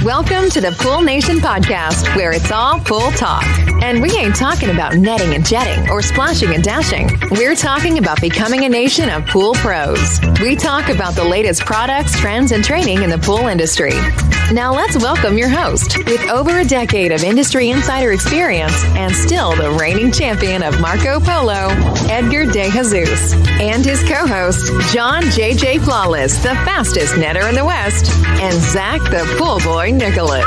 Welcome to the Pool Nation podcast, where it's all pool talk. And we ain't talking about netting and jetting or splashing and dashing. We're talking about becoming a nation of pool pros. We talk about the latest products, trends, and training in the pool industry. Now let's welcome your host, with over a decade of industry insider experience and still the reigning champion of Marco Polo, Edgar De Jesus, and his co-host, John JJ Flawless, the fastest netter in the West, and Zach the Pool Boy Nicholas.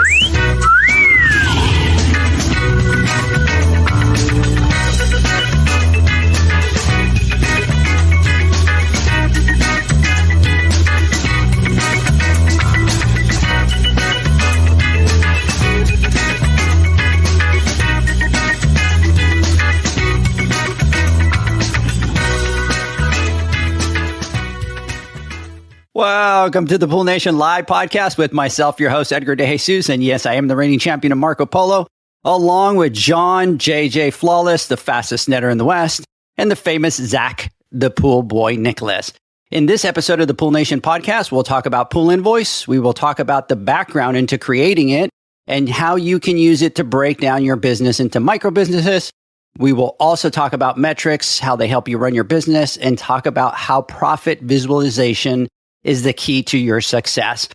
Welcome to the Pool Nation Live podcast with myself, your host, Edgar De Jesus. And yes, I am the reigning champion of Marco Polo, along with John JJ Flawless, the fastest netter in the West, and the famous Zach, the Pool Boy Nicholas. In this episode of the Pool Nation podcast, we'll talk about Pool Invoice. We will talk about the background into creating it and how you can use it to break down your business into micro businesses. We will also talk about metrics, how they help you run your business, and talk about how profit visualization is the key to your success.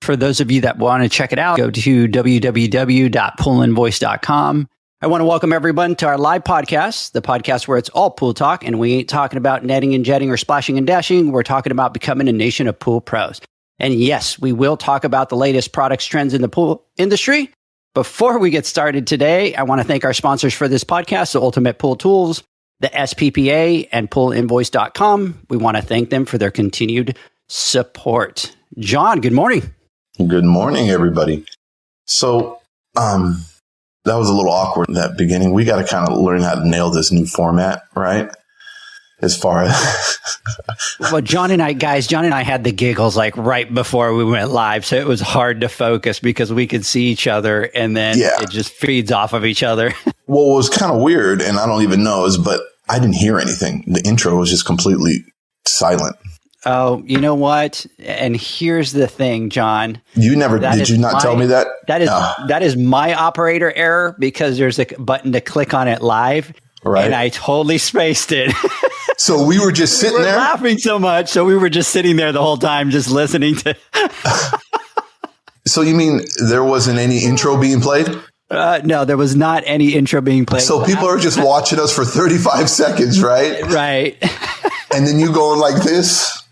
For those of you that want to check it out, go to www.poolinvoice.com. I want to welcome everyone to our live podcast, the podcast where it's all pool talk, and we ain't talking about netting and jetting or splashing and dashing. We're talking about becoming a nation of pool pros. And yes, we will talk about the latest products, trends in the pool industry. Before we get started today, I want to thank our sponsors for this podcast, the Ultimate Pool Tools, the SPPA, and poolinvoice.com. We want to thank them for their continued support. John, good morning. Good morning, everybody. So, that was a little awkward in that beginning. We got to kind of learn how to nail this new format, right? As far as well, John and I had the giggles like right before we went live. So it was hard to focus because we could see each other and then it just feeds off of each other. Well, what was kind of weird, and I don't even know, but I didn't hear anything. The intro was just completely silent. Oh, you know what? And here's the thing, John. Did you not tell me that? That is my operator error because there's a button to click on it live. Right. And I totally spaced it. So we were just sitting there laughing so much. So we were just sitting there the whole time, just listening to. So you mean there wasn't any intro being played? No, there was not any intro being played. So people are just watching us for 35 seconds, right? Right. And then you going like this.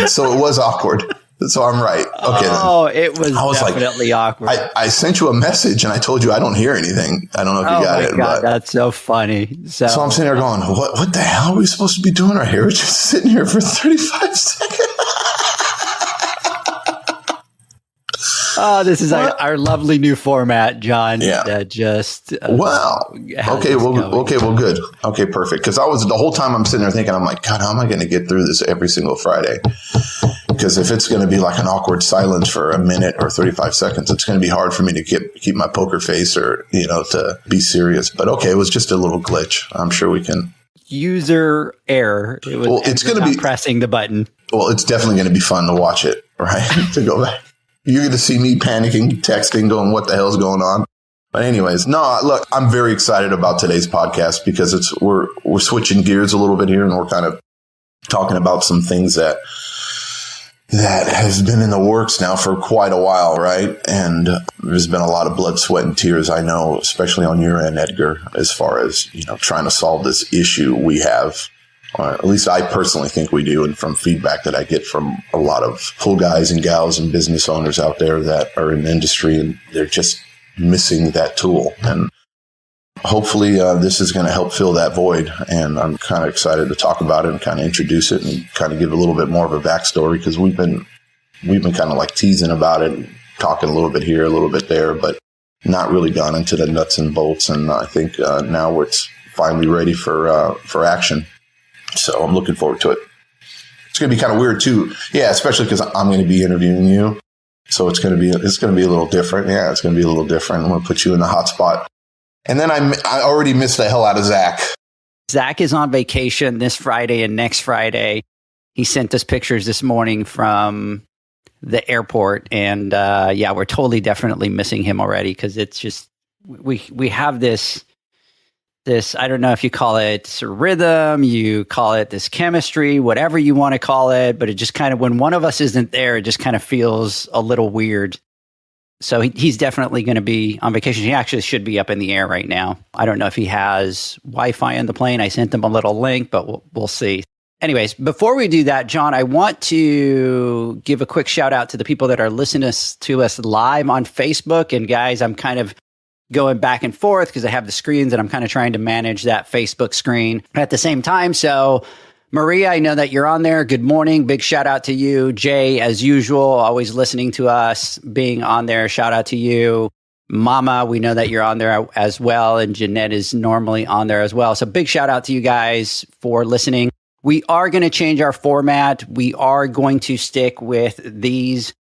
So it was awkward. So I'm right. Okay. Oh, it was definitely awkward. I sent you a message and I told you I don't hear anything. I don't know if you got it. Oh my God, that's so funny. So I'm sitting there going, what the hell are we supposed to be doing right here? We're just sitting here for 35 seconds. Oh, this is our lovely new format, John. Yeah. Wow. Okay. Well, good. Okay, perfect. Because the whole time I'm sitting there thinking, I'm like, God, how am I going to get through this every single Friday? Because if it's going to be like an awkward silence for a minute or 35 seconds, it's going to be hard for me to keep my poker face or, to be serious. But okay, it was just a little glitch. I'm sure we can. User error. It's going to be pressing the button. Well, it's definitely going to be fun to watch it, right? To go back. You're going to see me panicking, texting, going, what the hell's going on? But anyways, no, look, I'm very excited about today's podcast because we're switching gears a little bit here and we're kind of talking about some things that has been in the works now for quite a while, right? And there's been a lot of blood, sweat, and tears, I know, especially on your end, Edgar, as far as, trying to solve this issue we have. Or at least I personally think we do. And from feedback that I get from a lot of pool guys and gals and business owners out there that are in the industry, and they're just missing that tool. And hopefully this is going to help fill that void. And I'm kind of excited to talk about it and kind of introduce it and kind of give a little bit more of a backstory because we've been kind of like teasing about it and talking a little bit here, a little bit there, but not really gone into the nuts and bolts. And I think now it's finally ready for action. So I'm looking forward to it. It's going to be kind of weird too. Yeah, especially because I'm going to be interviewing you. So it's going to be a little different. Yeah, it's going to be a little different. I'm going to put you in the hot spot. And then I already missed the hell out of Zach. Zach is on vacation this Friday and next Friday. He sent us pictures this morning from the airport. And yeah, we're definitely missing him already, because it's just, we have this, I don't know if you call it rhythm, you call it this chemistry, whatever you want to call it, but it just kind of, when one of us isn't there, it just kind of feels a little weird. So he's definitely going to be on vacation. He actually should be up in the air right now. I don't know if he has Wi-Fi on the plane. I sent him a little link, but we'll see. Anyways, before we do that, John, I want to give a quick shout out to the people that are listening to us live on Facebook. And guys, I'm kind of going back and forth because I have the screens and I'm kind of trying to manage that Facebook screen at the same time. So Maria, I know that you're on there. Good morning. Big shout out to you. Jay, as usual, always listening to us, being on there. Shout out to you. Mama, we know that you're on there as well. And Jeanette is normally on there as well. So big shout out to you guys for listening. We are going to change our format. We are going to stick with these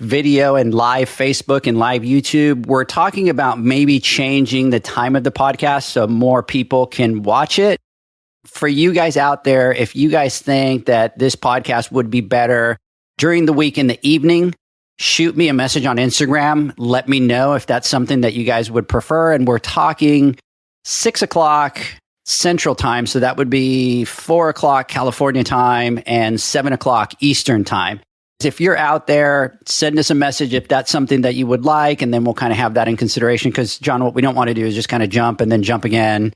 video and live Facebook and live YouTube. We're talking about maybe changing the time of the podcast so more people can watch it. For you guys out there, if you guys think that this podcast would be better during the week in the evening, shoot me a message on Instagram. Let me know if that's something that you guys would prefer. And we're talking 6 o'clock Central Time. So that would be 4 o'clock California time and 7 o'clock Eastern Time. If you're out there, send us a message if that's something that you would like, and then we'll kind of have that in consideration. Because, John, what we don't want to do is just kind of jump and then jump again.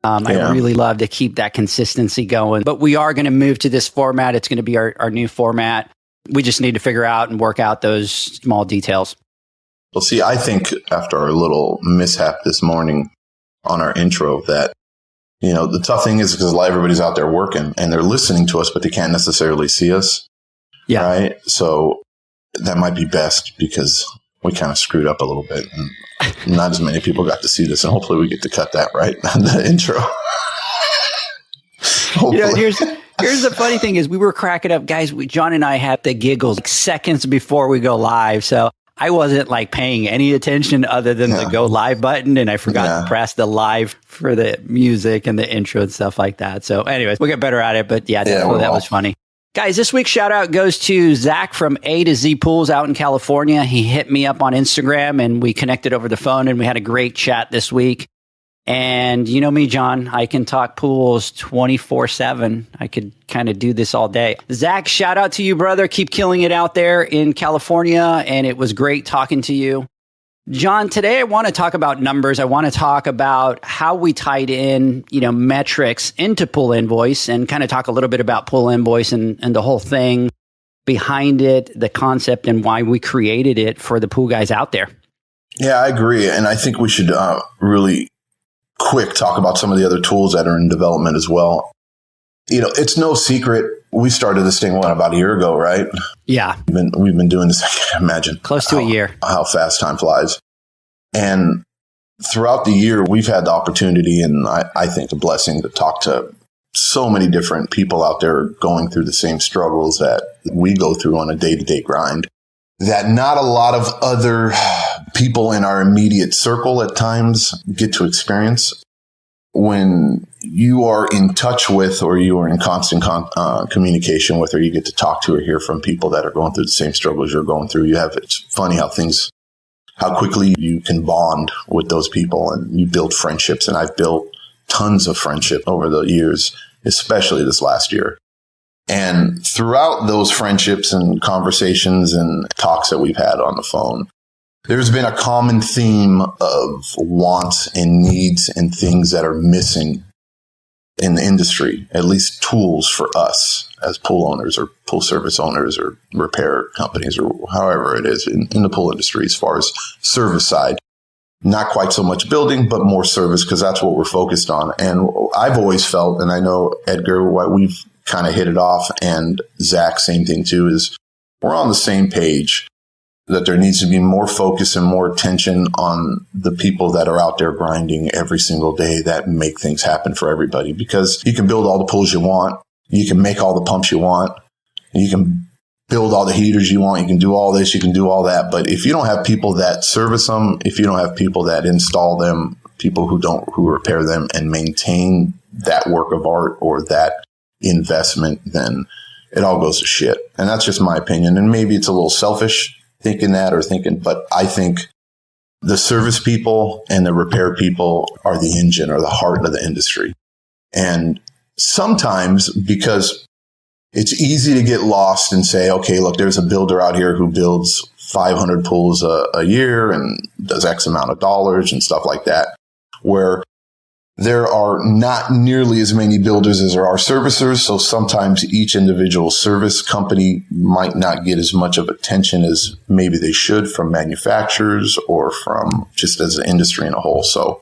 I really love to keep that consistency going. But we are going to move to this format. It's going to be our new format. We just need to figure out and work out those small details. Well, see, I think after our little mishap this morning on our intro that, you know, the tough thing is because everybody's out there working and they're listening to us, but they can't necessarily see us. Yeah. Right. So that might be best because we kind of screwed up a little bit and not as many people got to see this. And hopefully we get to cut that right on the intro. You know, here's the funny thing is we were cracking up, guys. John and I had the giggles like seconds before we go live. So I wasn't like paying any attention other than the go live button. And I forgot to press the live for the music and the intro and stuff like that. So anyways, we'll get better at it. But yeah, that was funny. Guys, this week's shout out goes to Zach from A to Z Pools out in California. He hit me up on Instagram and we connected over the phone and we had a great chat this week. And you know me, John, I can talk pools 24/7. I could kind of do this all day. Zach, shout out to you, brother. Keep killing it out there in California. And it was great talking to you. John, today I want to talk about numbers. I want to talk about how we tied in, metrics into Pool Invoice and kind of talk a little bit about Pool Invoice and the whole thing behind it, the concept and why we created it for the pool guys out there. Yeah, I agree. And I think we should really quick talk about some of the other tools that are in development as well. It's no secret. We started this thing, about a year ago, right? Yeah. We've been doing this, I can't imagine. Close to a year. How fast time flies. And throughout the year, we've had the opportunity and I think a blessing to talk to so many different people out there going through the same struggles that we go through on a day-to-day grind that not a lot of other people in our immediate circle at times get to experience. When you are in touch with or you are in constant communication with or you get to talk to or hear from people that are going through the same struggles you're going through, it's funny how quickly you can bond with those people and you build friendships. And I've built tons of friendship over the years, especially this last year. And throughout those friendships and conversations and talks that we've had on the phone, there's been a common theme of wants and needs and things that are missing in the industry, at least tools for us as pool owners or pool service owners or repair companies or however it is in the pool industry as far as service side. Not quite so much building, but more service because that's what we're focused on. And I've always felt, and I know, Edgar, what we've kind of hit it off, and Zach, same thing too, is we're on the same page that there needs to be more focus and more attention on the people that are out there grinding every single day that make things happen for everybody. Because you can build all the pools you want. You can make all the pumps you want. You can build all the heaters you want. You can do all this. You can do all that. But if you don't have people that service them, if you don't have people that install them, people who repair them and maintain that work of art or that investment, then it all goes to shit. And that's just my opinion. And maybe it's a little selfish but I think the service people and the repair people are the engine or the heart of the industry. And sometimes, because it's easy to get lost and say, okay, look, there's a builder out here who builds 500 pools a year and does X amount of dollars and stuff like that, where there are not nearly as many builders as there are servicers. So sometimes each individual service company might not get as much of attention as maybe they should from manufacturers or from just as an industry in a whole. So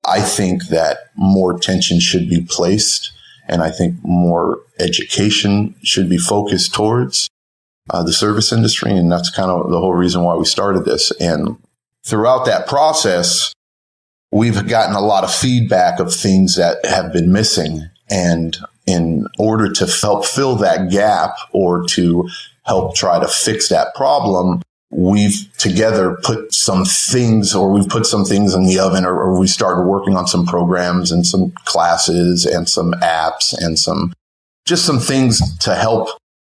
I think that more attention should be placed, and I think more education should be focused towards the service industry. And that's kind of the whole reason why we started this. And throughout that process, we've gotten a lot of feedback of things that have been missing. And in order to help fill that gap or to help try to fix that problem, we've together put some things in the oven, or we started working on some programs and some classes and some apps and some things to help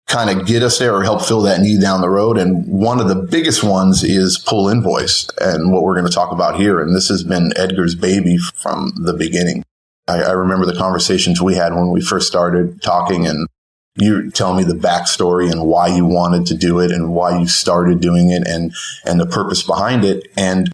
kind of get us there or help fill that need down the road. And one of the biggest ones is Pool Invoice, and what we're going to talk about here. And this has been Edgar's baby from the beginning. I remember the conversations we had when we first started talking, and you telling me the backstory and why you wanted to do it and why you started doing it and the purpose behind it. And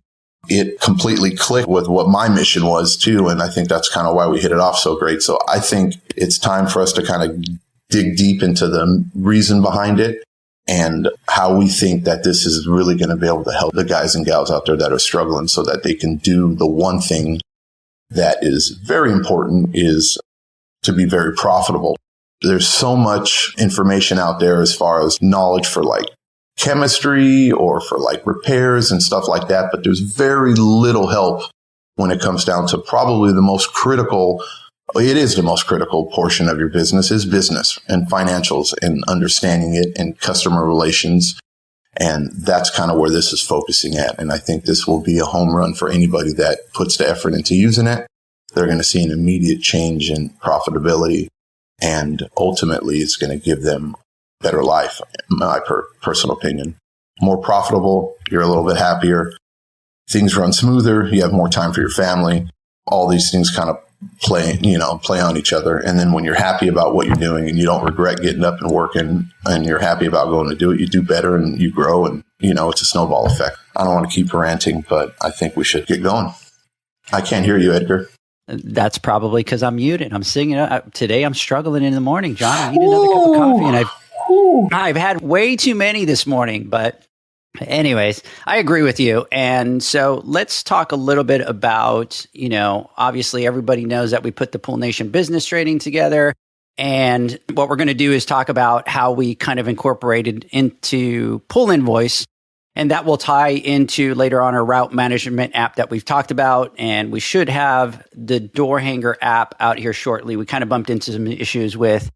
it completely clicked with what my mission was too. And I think that's kind of why we hit it off so great. So I think it's time for us to kind of dig deep into the reason behind it and how we think that this is really going to be able to help the guys and gals out there that are struggling so that they can do the one thing that is very important, is to be very profitable. There's so much information out there as far as knowledge for like chemistry or for like repairs and stuff like that, but there's very little help when it comes down to probably the most critical portion of your business is business and financials and understanding it and customer relations. And that's kind of where this is focusing at. And I think this will be a home run for anybody that puts the effort into using it. They're going to see an immediate change in profitability. And ultimately, it's going to give them a better life, in my personal opinion. More profitable, you're a little bit happier. Things run smoother. You have more time for your family. All these things kind of play on each other. And then when you're happy about what you're doing and you don't regret getting up and working and you're happy about going to do it, you do better and you grow, and, it's a snowball effect. I don't want to keep ranting, but I think we should get going. I can't hear you, Edgar. That's probably because I'm muted. I'm singing. Today I'm struggling in the morning, John. I need another cup of coffee, and I've had way too many this morning. But anyways, I agree with you. And so let's talk a little bit about, obviously everybody knows that we put the Pool Nation business training together. And what we're going to do is talk about how we kind of incorporated into Pool Invoice. And that will tie into later on our route management app that we've talked about. And we should have the door hanger app out here shortly. We kind of bumped into some issues with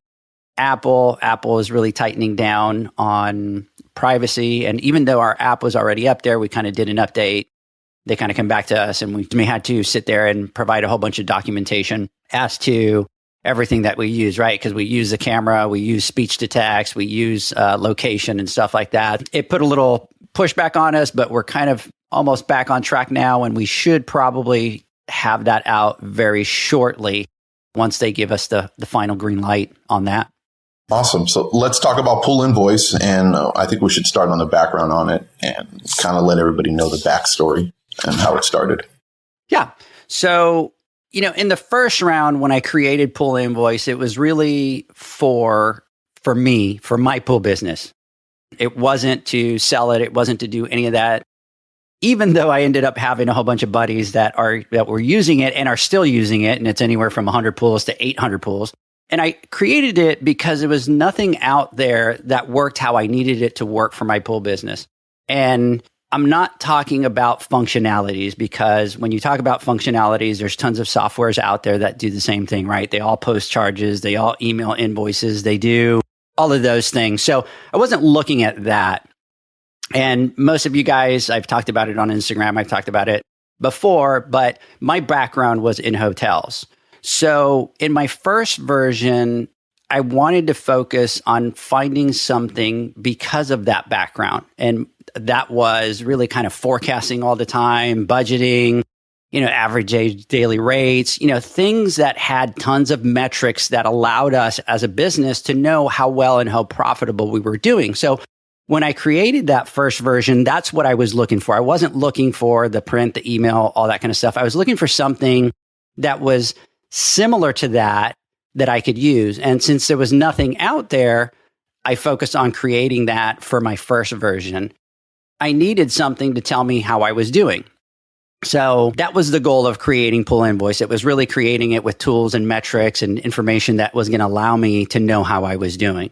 Apple. Apple is really tightening down on privacy. And even though our app was already up there, we kind of did an update. They kind of come back to us, and we had to sit there and provide a whole bunch of documentation as to everything that we use, right? Because we use the camera, we use speech to text, we use location and stuff like that. It put a little pushback on us, but we're kind of almost back on track now, and we should probably have that out very shortly once they give us the final green light on that. Awesome. So let's talk about Pool Invoice, and I think we should start on the background on it and kind of let everybody know the backstory and how it started. Yeah. So, in the first round, when I created Pool Invoice, it was really for me, for my pool business. It wasn't to sell it. It wasn't to do any of that. Even though I ended up having a whole bunch of buddies that were using it and are still using it, and it's anywhere from 100 pools to 800 pools. And I created it because there was nothing out there that worked how I needed it to work for my pool business. And I'm not talking about functionalities, because when you talk about functionalities, there's tons of softwares out there that do the same thing, right? They all post charges, they all email invoices, they do all of those things. So I wasn't looking at that. And most of you guys, I've talked about it on Instagram, I've talked about it before, but my background was in hotels. So in my first version, I wanted to focus on finding something because of that background. And that was really kind of forecasting all the time, budgeting, average daily rates, things that had tons of metrics that allowed us as a business to know how well and how profitable we were doing. So when I created that first version, that's what I was looking for. I wasn't looking for the print, the email, all that kind of stuff. I was looking for something that was similar to that I could use. And since there was nothing out there, I focused on creating that for my first version. I needed something to tell me how I was doing. So that was the goal of creating Pool Invoice. It was really creating it with tools and metrics and information that was going to allow me to know how I was doing.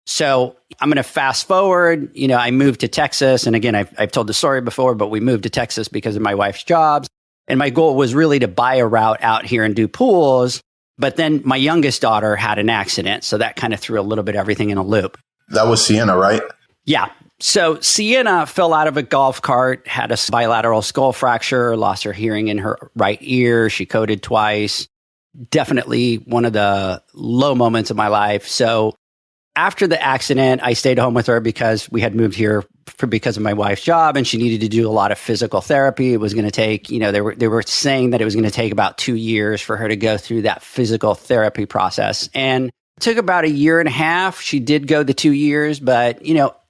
So I'm going to fast forward. I moved to Texas. And again, I've told the story before, but we moved to Texas because of my wife's jobs. And my goal was really to buy a route out here and do pools. But then my youngest daughter had an accident. So that kind of threw a little bit everything in a loop. That was Sienna, right? Yeah. So Sienna fell out of a golf cart, had a bilateral skull fracture, lost her hearing in her right ear. She coded twice. Definitely one of the low moments of my life. So after the accident, I stayed home with her because we had moved here because of my wife's job, and she needed to do a lot of physical therapy. It was going to take, they were saying that it was going to take about 2 years for her to go through that physical therapy process. And it took about 1.5 years. She did go the 2 years, but,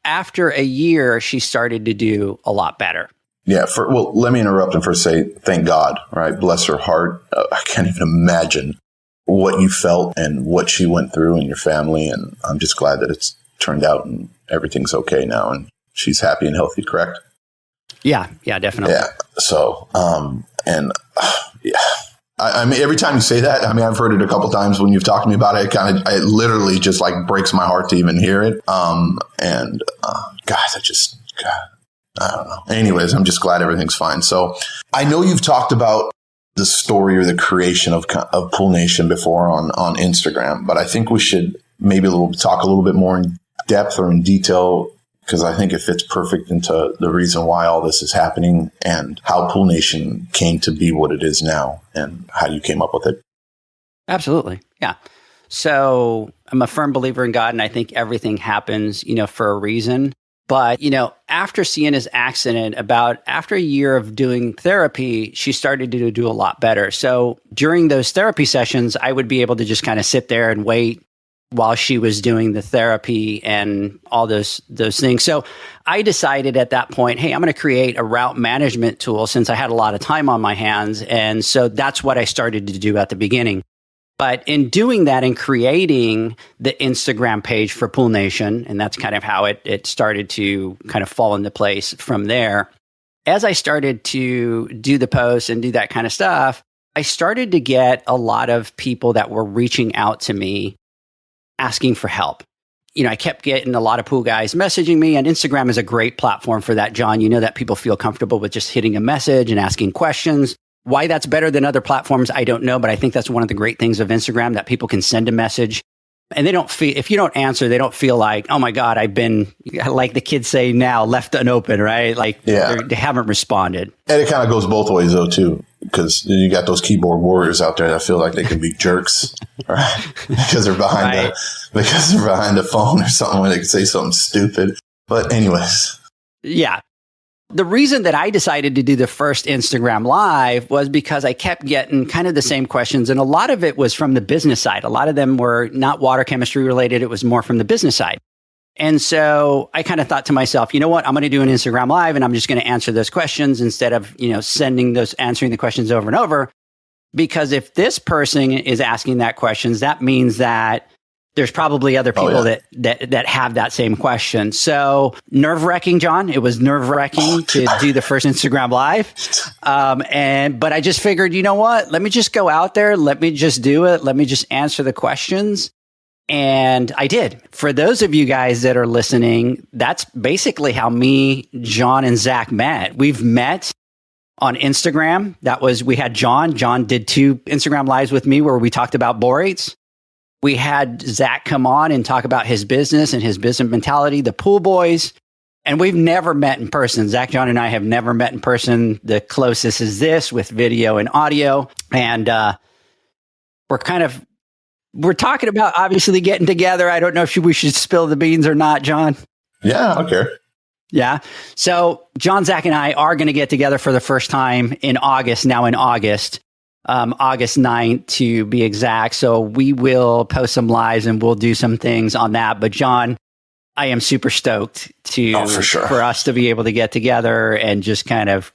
after a year, she started to do a lot better. Yeah. Well, let me interrupt and first say, thank God, right? Bless her heart. I can't even imagine what you felt and what she went through and your family. And I'm just glad that it's turned out and everything's okay now. And she's happy and healthy, correct? Yeah, definitely. Yeah. So, yeah. I mean, every time you say that, I've heard it a couple times when you've talked to me about it. It literally just like breaks my heart to even hear it. I don't know. Anyways, I'm just glad everything's fine. So I know you've talked about the story or the creation of Pool Nation before on Instagram, but I think we should maybe talk a little bit more in depth or in detail, because I think it fits perfect into the reason why all this is happening and how Pool Nation came to be what it is now and how you came up with it. Absolutely. Yeah. So I'm a firm believer in God, and I think everything happens, for a reason. But, after Sienna's accident, after a year of doing therapy, she started to do a lot better. So during those therapy sessions, I would be able to just kind of sit there and wait while she was doing the therapy and all those things. So I decided at that point, hey, I'm going to create a route management tool since I had a lot of time on my hands. And so that's what I started to do at the beginning. But in doing that and creating the Instagram page for Pool Nation, and that's kind of how it started to kind of fall into place from there. As I started to do the posts and do that kind of stuff, I started to get a lot of people that were reaching out to me asking for help. I kept getting a lot of pool guys messaging me, and Instagram is a great platform for that, John. That people feel comfortable with just hitting a message and asking questions. Why that's better than other platforms, I don't know, but I think that's one of the great things of Instagram, that people can send a message and they don't feel, if you don't answer, they don't feel like, oh my God, I've been, like the kids say now, left unopened, right? Like they haven't responded. And it kind of goes both ways though, too, because you got those keyboard warriors out there that feel like they can be jerks, right? because they're behind the phone or something where they can say something stupid. But anyways. Yeah. The reason that I decided to do the first Instagram Live was because I kept getting kind of the same questions. And a lot of it was from the business side. A lot of them were not water chemistry related. It was more from the business side. And so I kind of thought to myself, you know what, I'm going to do an Instagram Live and I'm just going to answer those questions instead of, answering the questions over and over. Because if this person is asking that questions, that means that there's probably other people that have that same question. So nerve-wracking, John. It was nerve-wracking to do the first Instagram Live. But I just figured, you know what? Let me just go out there. Let me just do it. Let me just answer the questions. And I did. For those of you guys that are listening, that's basically how me, John, and Zach met. We've met on Instagram. We had John. John did 2 Instagram Lives with me where we talked about borates. We had Zach come on and talk about his business and his business mentality, the Pool Boys. And we've never met in person. Zach, John, and I have never met in person. The closest is this with video and audio. And we're kind of we're talking about obviously getting together. I don't know if we should spill the beans or not, John. Yeah, I don't care. Yeah. So John, Zach, and I are going to get together for the first time in August, August 9th to be exact. So we will post some lives and we'll do some things on that. But John, I am super stoked for us to be able to get together and just kind of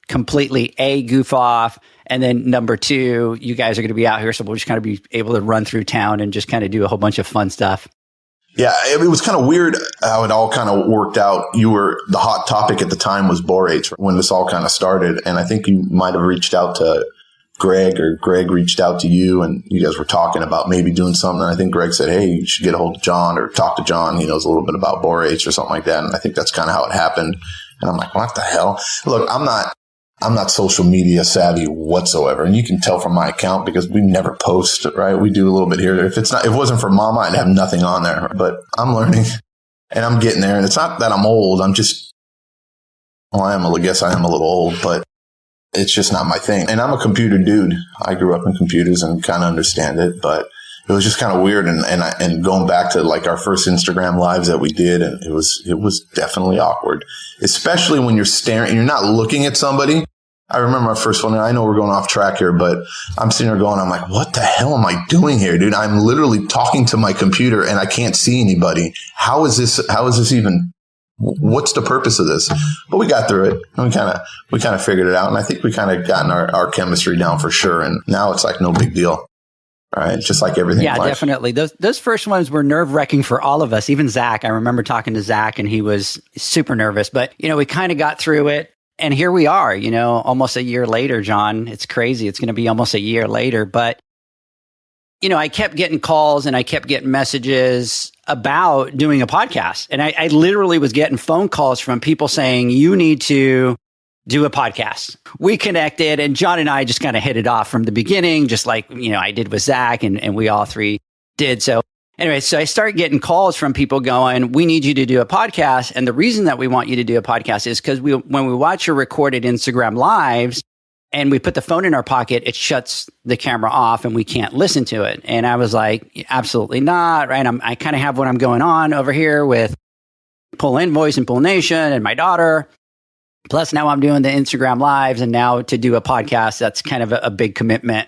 completely goof off. And then number two, you guys are going to be out here. So we'll just kind of be able to run through town and just kind of do a whole bunch of fun stuff. Yeah, it was kind of weird how it all kind of worked out. The hot topic at the time was borates when this all kind of started. And I think you might have reached out to Greg, or Greg reached out to you, and you guys were talking about maybe doing something. And I think Greg said, hey, you should get a hold of John or talk to John. He knows a little bit about borates or something like that. And I think that's kind of how it happened. And I'm like, what the hell? Look, I'm not social media savvy whatsoever. And you can tell from my account because we never post, right? We do a little bit here. If it wasn't for Mama, I'd have nothing on there, but I'm learning and I'm getting there. And it's not that I'm old. I guess I am a little old, but it's just not my thing. And I'm a computer dude. I grew up in computers and kind of understand it, but it was just kind of weird. And going back to like our first Instagram lives that we did, and it was definitely awkward, especially when you're staring and you're not looking at somebody. I remember my first one. I know we're going off track here, but I'm sitting there going, I'm like, what the hell am I doing here, dude? I'm literally talking to my computer and I can't see anybody. How is this even, what's the purpose of this? But we got through it. And we kind of figured it out. And I think we kind of gotten our chemistry down for sure. And now it's like no big deal. Right. Just like everything. Yeah, definitely. Those first ones were nerve wracking for all of us. Even Zach. I remember talking to Zach and he was super nervous, but we kind of got through it. And here we are, almost a year later, John. It's crazy. It's going to be almost a year later. But, I kept getting calls and I kept getting messages about doing a podcast. And I literally was getting phone calls from people saying, you need to do a podcast. We connected and John and I just kind of hit it off from the beginning, just like, I did with Zach and we all three did. So anyway, so I start getting calls from people going, we need you to do a podcast. And the reason that we want you to do a podcast is because when we watch your recorded Instagram lives and we put the phone in our pocket, it shuts the camera off and we can't listen to it. And I was like, absolutely not, right? I kind of have what I'm going on over here with Pool Invoice and Pool Nation and my daughter. Plus now I'm doing the Instagram lives, and now to do a podcast, that's kind of a big commitment.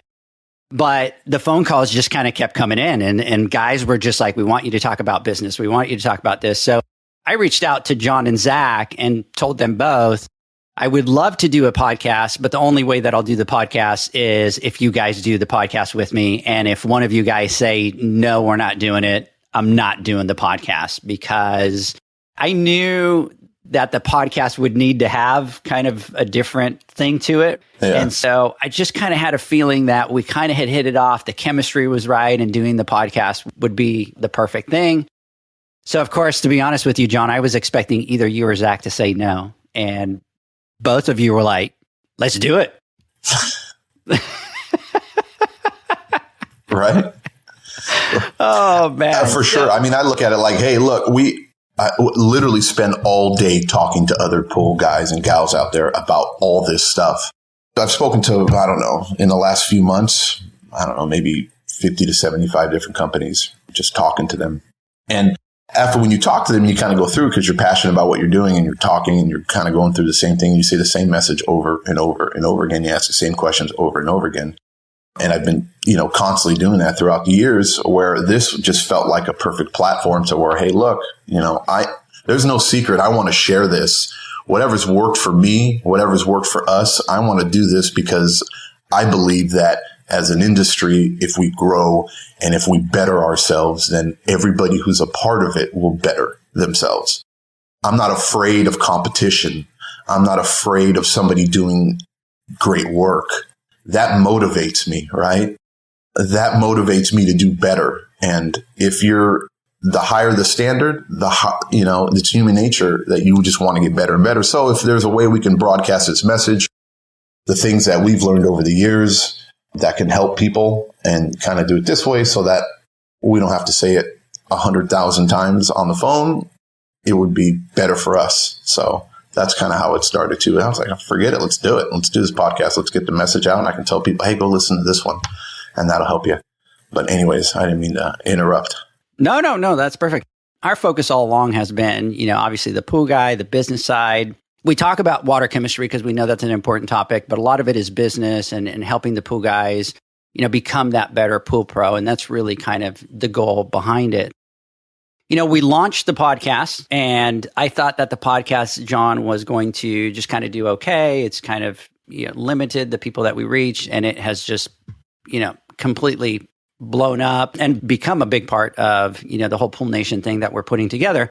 But the phone calls just kind of kept coming in and guys were just like, we want you to talk about business. We want you to talk about this. So I reached out to John and Zach and told them both, I would love to do a podcast, but the only way that I'll do the podcast is if you guys do the podcast with me. And if one of you guys say, no, we're not doing it, I'm not doing the podcast, because I knew that the podcast would need to have kind of a different thing to it. Yeah. And so I just kind of had a feeling that we kind of had hit it off. The chemistry was right and doing the podcast would be the perfect thing. So of course, to be honest with you, John, I was expecting either you or Zach to say no. And both of you were like, let's do it. Right? Oh, man. For sure. I mean, I look at it like, hey, look, I literally spend all day talking to other pool guys and gals out there about all this stuff. I've spoken to, I don't know, in the last few months, maybe 50 to 75 different companies, just talking to them. And after when you talk to them, you kind of go through because you're passionate about what you're doing and you're talking and you're kind of going through the same thing. You say the same message over and over and over again. You ask the same questions over and over again. And I've been, constantly doing that throughout the years, where this just felt like a perfect platform to where, hey, look, there's no secret. I want to share this. Whatever's worked for me, whatever's worked for us, I want to do this because I believe that as an industry, if we grow and if we better ourselves, then everybody who's a part of it will better themselves. I'm not afraid of competition. I'm not afraid of somebody doing great work. That motivates me, right? That motivates me to do better. And if you're the higher the standard, it's human nature that you just want to get better and better. So if there's a way we can broadcast this message, the things that we've learned over the years that can help people, and kind of do it this way so that we don't have to say it 100,000 times on the phone, it would be better for us. So that's kind of how it started too. And I was like, forget it. Let's do it. Let's do this podcast. Let's get the message out. And I can tell people, hey, go listen to this one and that'll help you. But anyways, I didn't mean to interrupt. No, that's perfect. Our focus all along has been, obviously the pool guy, the business side. We talk about water chemistry because we know that's an important topic, but a lot of it is business and helping the pool guys, become that better pool pro. And that's really kind of the goal behind it. We launched the podcast and I thought that the podcast, John, was going to just kind of do okay. It's kind of limited the people that we reach, and it has just, completely blown up and become a big part of, the whole Pool Nation thing that we're putting together.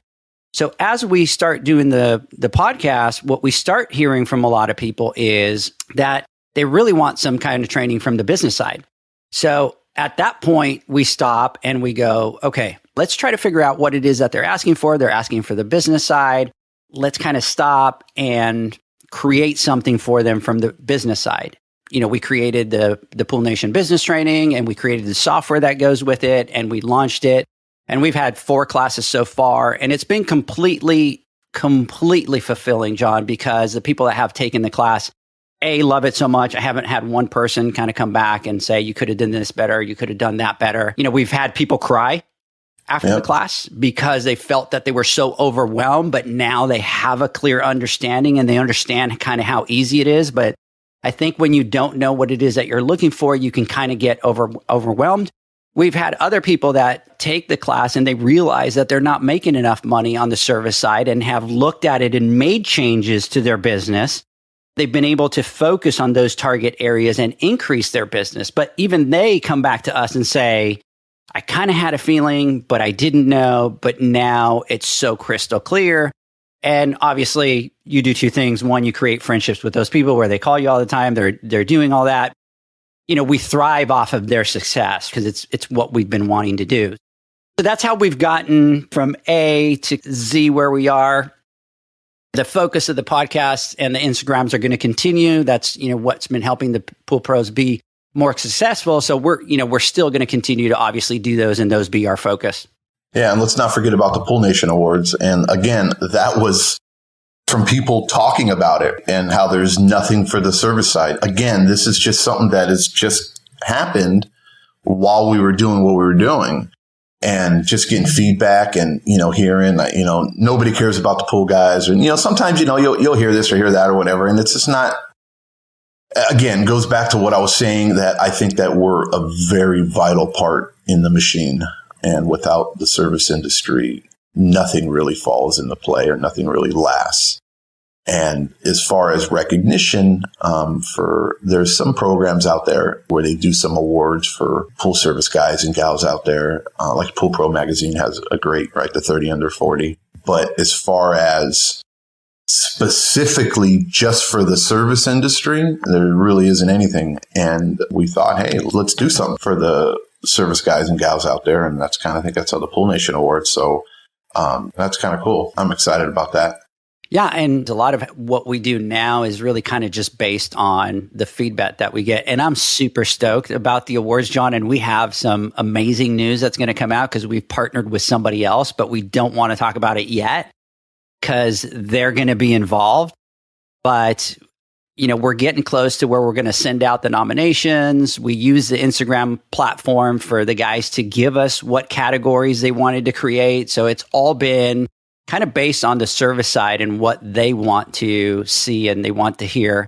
So as we start doing the podcast, what we start hearing from a lot of people is that they really want some kind of training from the business side. So at that point, we stop and we go, okay, let's try to figure out what it is that they're asking for. They're asking for the business side. Let's kind of stop and create something for them from the business side. We created the Pool Nation business training, and we created the software that goes with it, and we launched it. And we've had 4 classes so far, and it's been completely fulfilling, John, because the people that have taken the class, love it so much. I haven't had one person kind of come back and say, you could have done this better, you could have done that better. We've had people cry after the class because they felt that they were so overwhelmed, but now they have a clear understanding and they understand kind of how easy it is. But I think when you don't know what it is that you're looking for, you can kind of get overwhelmed. We've had other people that take the class and they realize that they're not making enough money on the service side and have looked at it and made changes to their business. They've been able to focus on those target areas and increase their business. But even they come back to us and say, I kind of had a feeling, but I didn't know. But now it's so crystal clear. And obviously, you do 2 things. One, you create friendships with those people where they call you all the time. They're doing all that. We thrive off of their success because it's what we've been wanting to do. So that's how we've gotten from A to Z where we are. The focus of the podcast and the Instagrams are going to continue. That's, what's been helping the pool pros be more successful. So we're still going to continue to obviously do those and those be our focus. Yeah, and let's not forget about the Pool Nation Awards. And again, that was from people talking about it and how there's nothing for the service side. Again, this is just something that has just happened while we were doing what we were doing. And just getting feedback and, hearing that, nobody cares about the pool guys. Or, sometimes, you'll hear this or hear that or whatever. And it's just not, again, goes back to what I was saying, that I think that we're a very vital part in the machine. And without the service industry, nothing really falls into play or nothing really lasts. And as far as recognition, there's some programs out there where they do some awards for pool service guys and gals out there. Like Pool Pro magazine has a great, right, the 30 under 40. But as far as specifically just for the service industry, there really isn't anything. And we thought, hey, let's do something for the service guys and gals out there. And I think that's how the Pool Nation Awards. So that's kind of cool. I'm excited about that. Yeah, and a lot of what we do now is really kind of just based on the feedback that we get. And I'm super stoked about the awards, John. And we have some amazing news that's going to come out because we've partnered with somebody else, but we don't want to talk about it yet because they're going to be involved. But, we're getting close to where we're going to send out the nominations. We use the Instagram platform for the guys to give us what categories they wanted to create. So it's all been kind of based on the service side and what they want to see and they want to hear.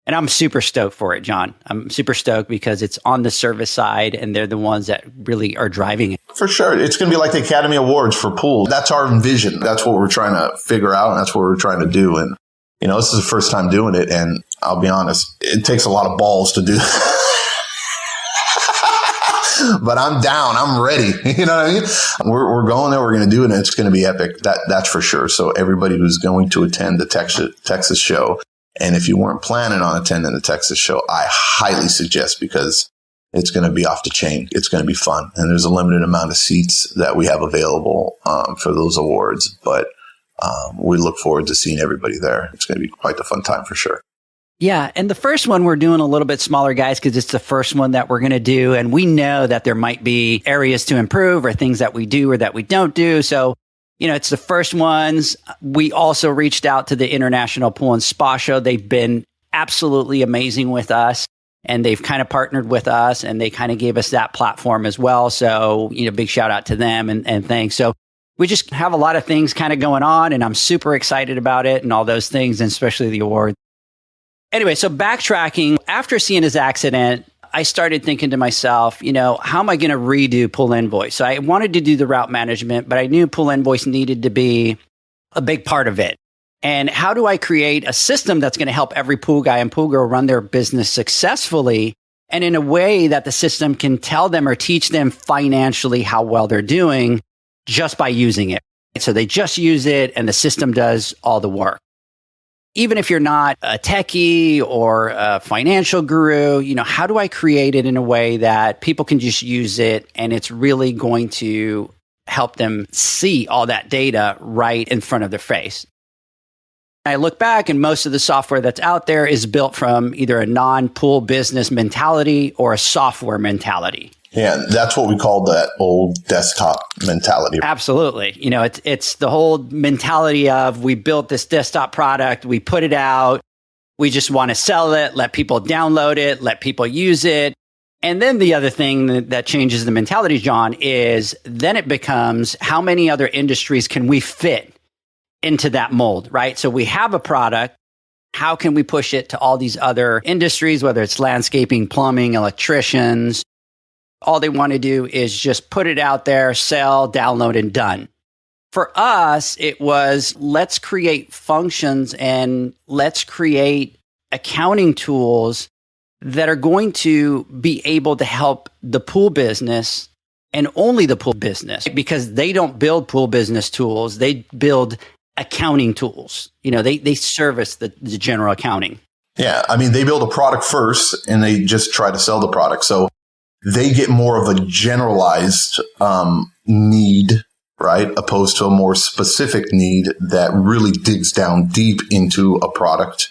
And I'm super stoked for it, John. I'm super stoked because it's on the service side and they're the ones that really are driving it. For sure. It's going to be like the Academy Awards for pool. That's our vision. That's what we're trying to figure out. And that's what we're trying to do. And, this is the first time doing it. And I'll be honest, it takes a lot of balls to do. But I'm down. I'm ready. You know what I mean? We're going there. We're going to do it. And it's going to be epic. That's for sure. So everybody who's going to attend the Texas show, and if you weren't planning on attending the Texas show, I highly suggest, because it's going to be off the chain. It's going to be fun. And there's a limited amount of seats that we have available for those awards. But we look forward to seeing everybody there. It's going to be quite a fun time for sure. Yeah. And the first one, we're doing a little bit smaller, guys, because it's the first one that we're going to do. And we know that there might be areas to improve or things that we do or that we don't do. So, it's the first ones. We also reached out to the International Pool and Spa Show. They've been absolutely amazing with us. and they've kind of partnered with us, and they kind of gave us that platform as well. So, big shout out to them and thanks. So we just have a lot of things kind of going on, and I'm super excited about it and all those things, and especially the award. Anyway, so backtracking, after seeing his accident, I started thinking to myself, how am I going to redo Pool Invoice? So I wanted to do the route management, but I knew Pool Invoice needed to be a big part of it. And how do I create a system that's going to help every pool guy and pool girl run their business successfully, and in a way that the system can tell them or teach them financially how well they're doing just by using it? So they just use it and the system does all the work. Even if you're not a techie or a financial guru, how do I create it in a way that people can just use it and it's really going to help them see all that data right in front of their face? I look back, and most of the software that's out there is built from either a non-pool business mentality or a software mentality. Yeah, that's what we call that old desktop mentality. Absolutely. It's the whole mentality of, we built this desktop product, we put it out, we just want to sell it, let people download it, let people use it. And then the other thing that changes the mentality, John, is then it becomes, how many other industries can we fit into that mold, right? So we have a product. How can we push it to all these other industries, whether it's landscaping, plumbing, electricians? All they want to do is just put it out there, sell, download, and done. For us, it was, let's create functions and let's create accounting tools that are going to be able to help the pool business and only the pool business, because they don't build pool business tools. They build accounting tools. They service the general accounting. Yeah. I mean, they build a product first and they just try to sell the product. So they get more of a generalized need, right? Opposed to a more specific need that really digs down deep into a product,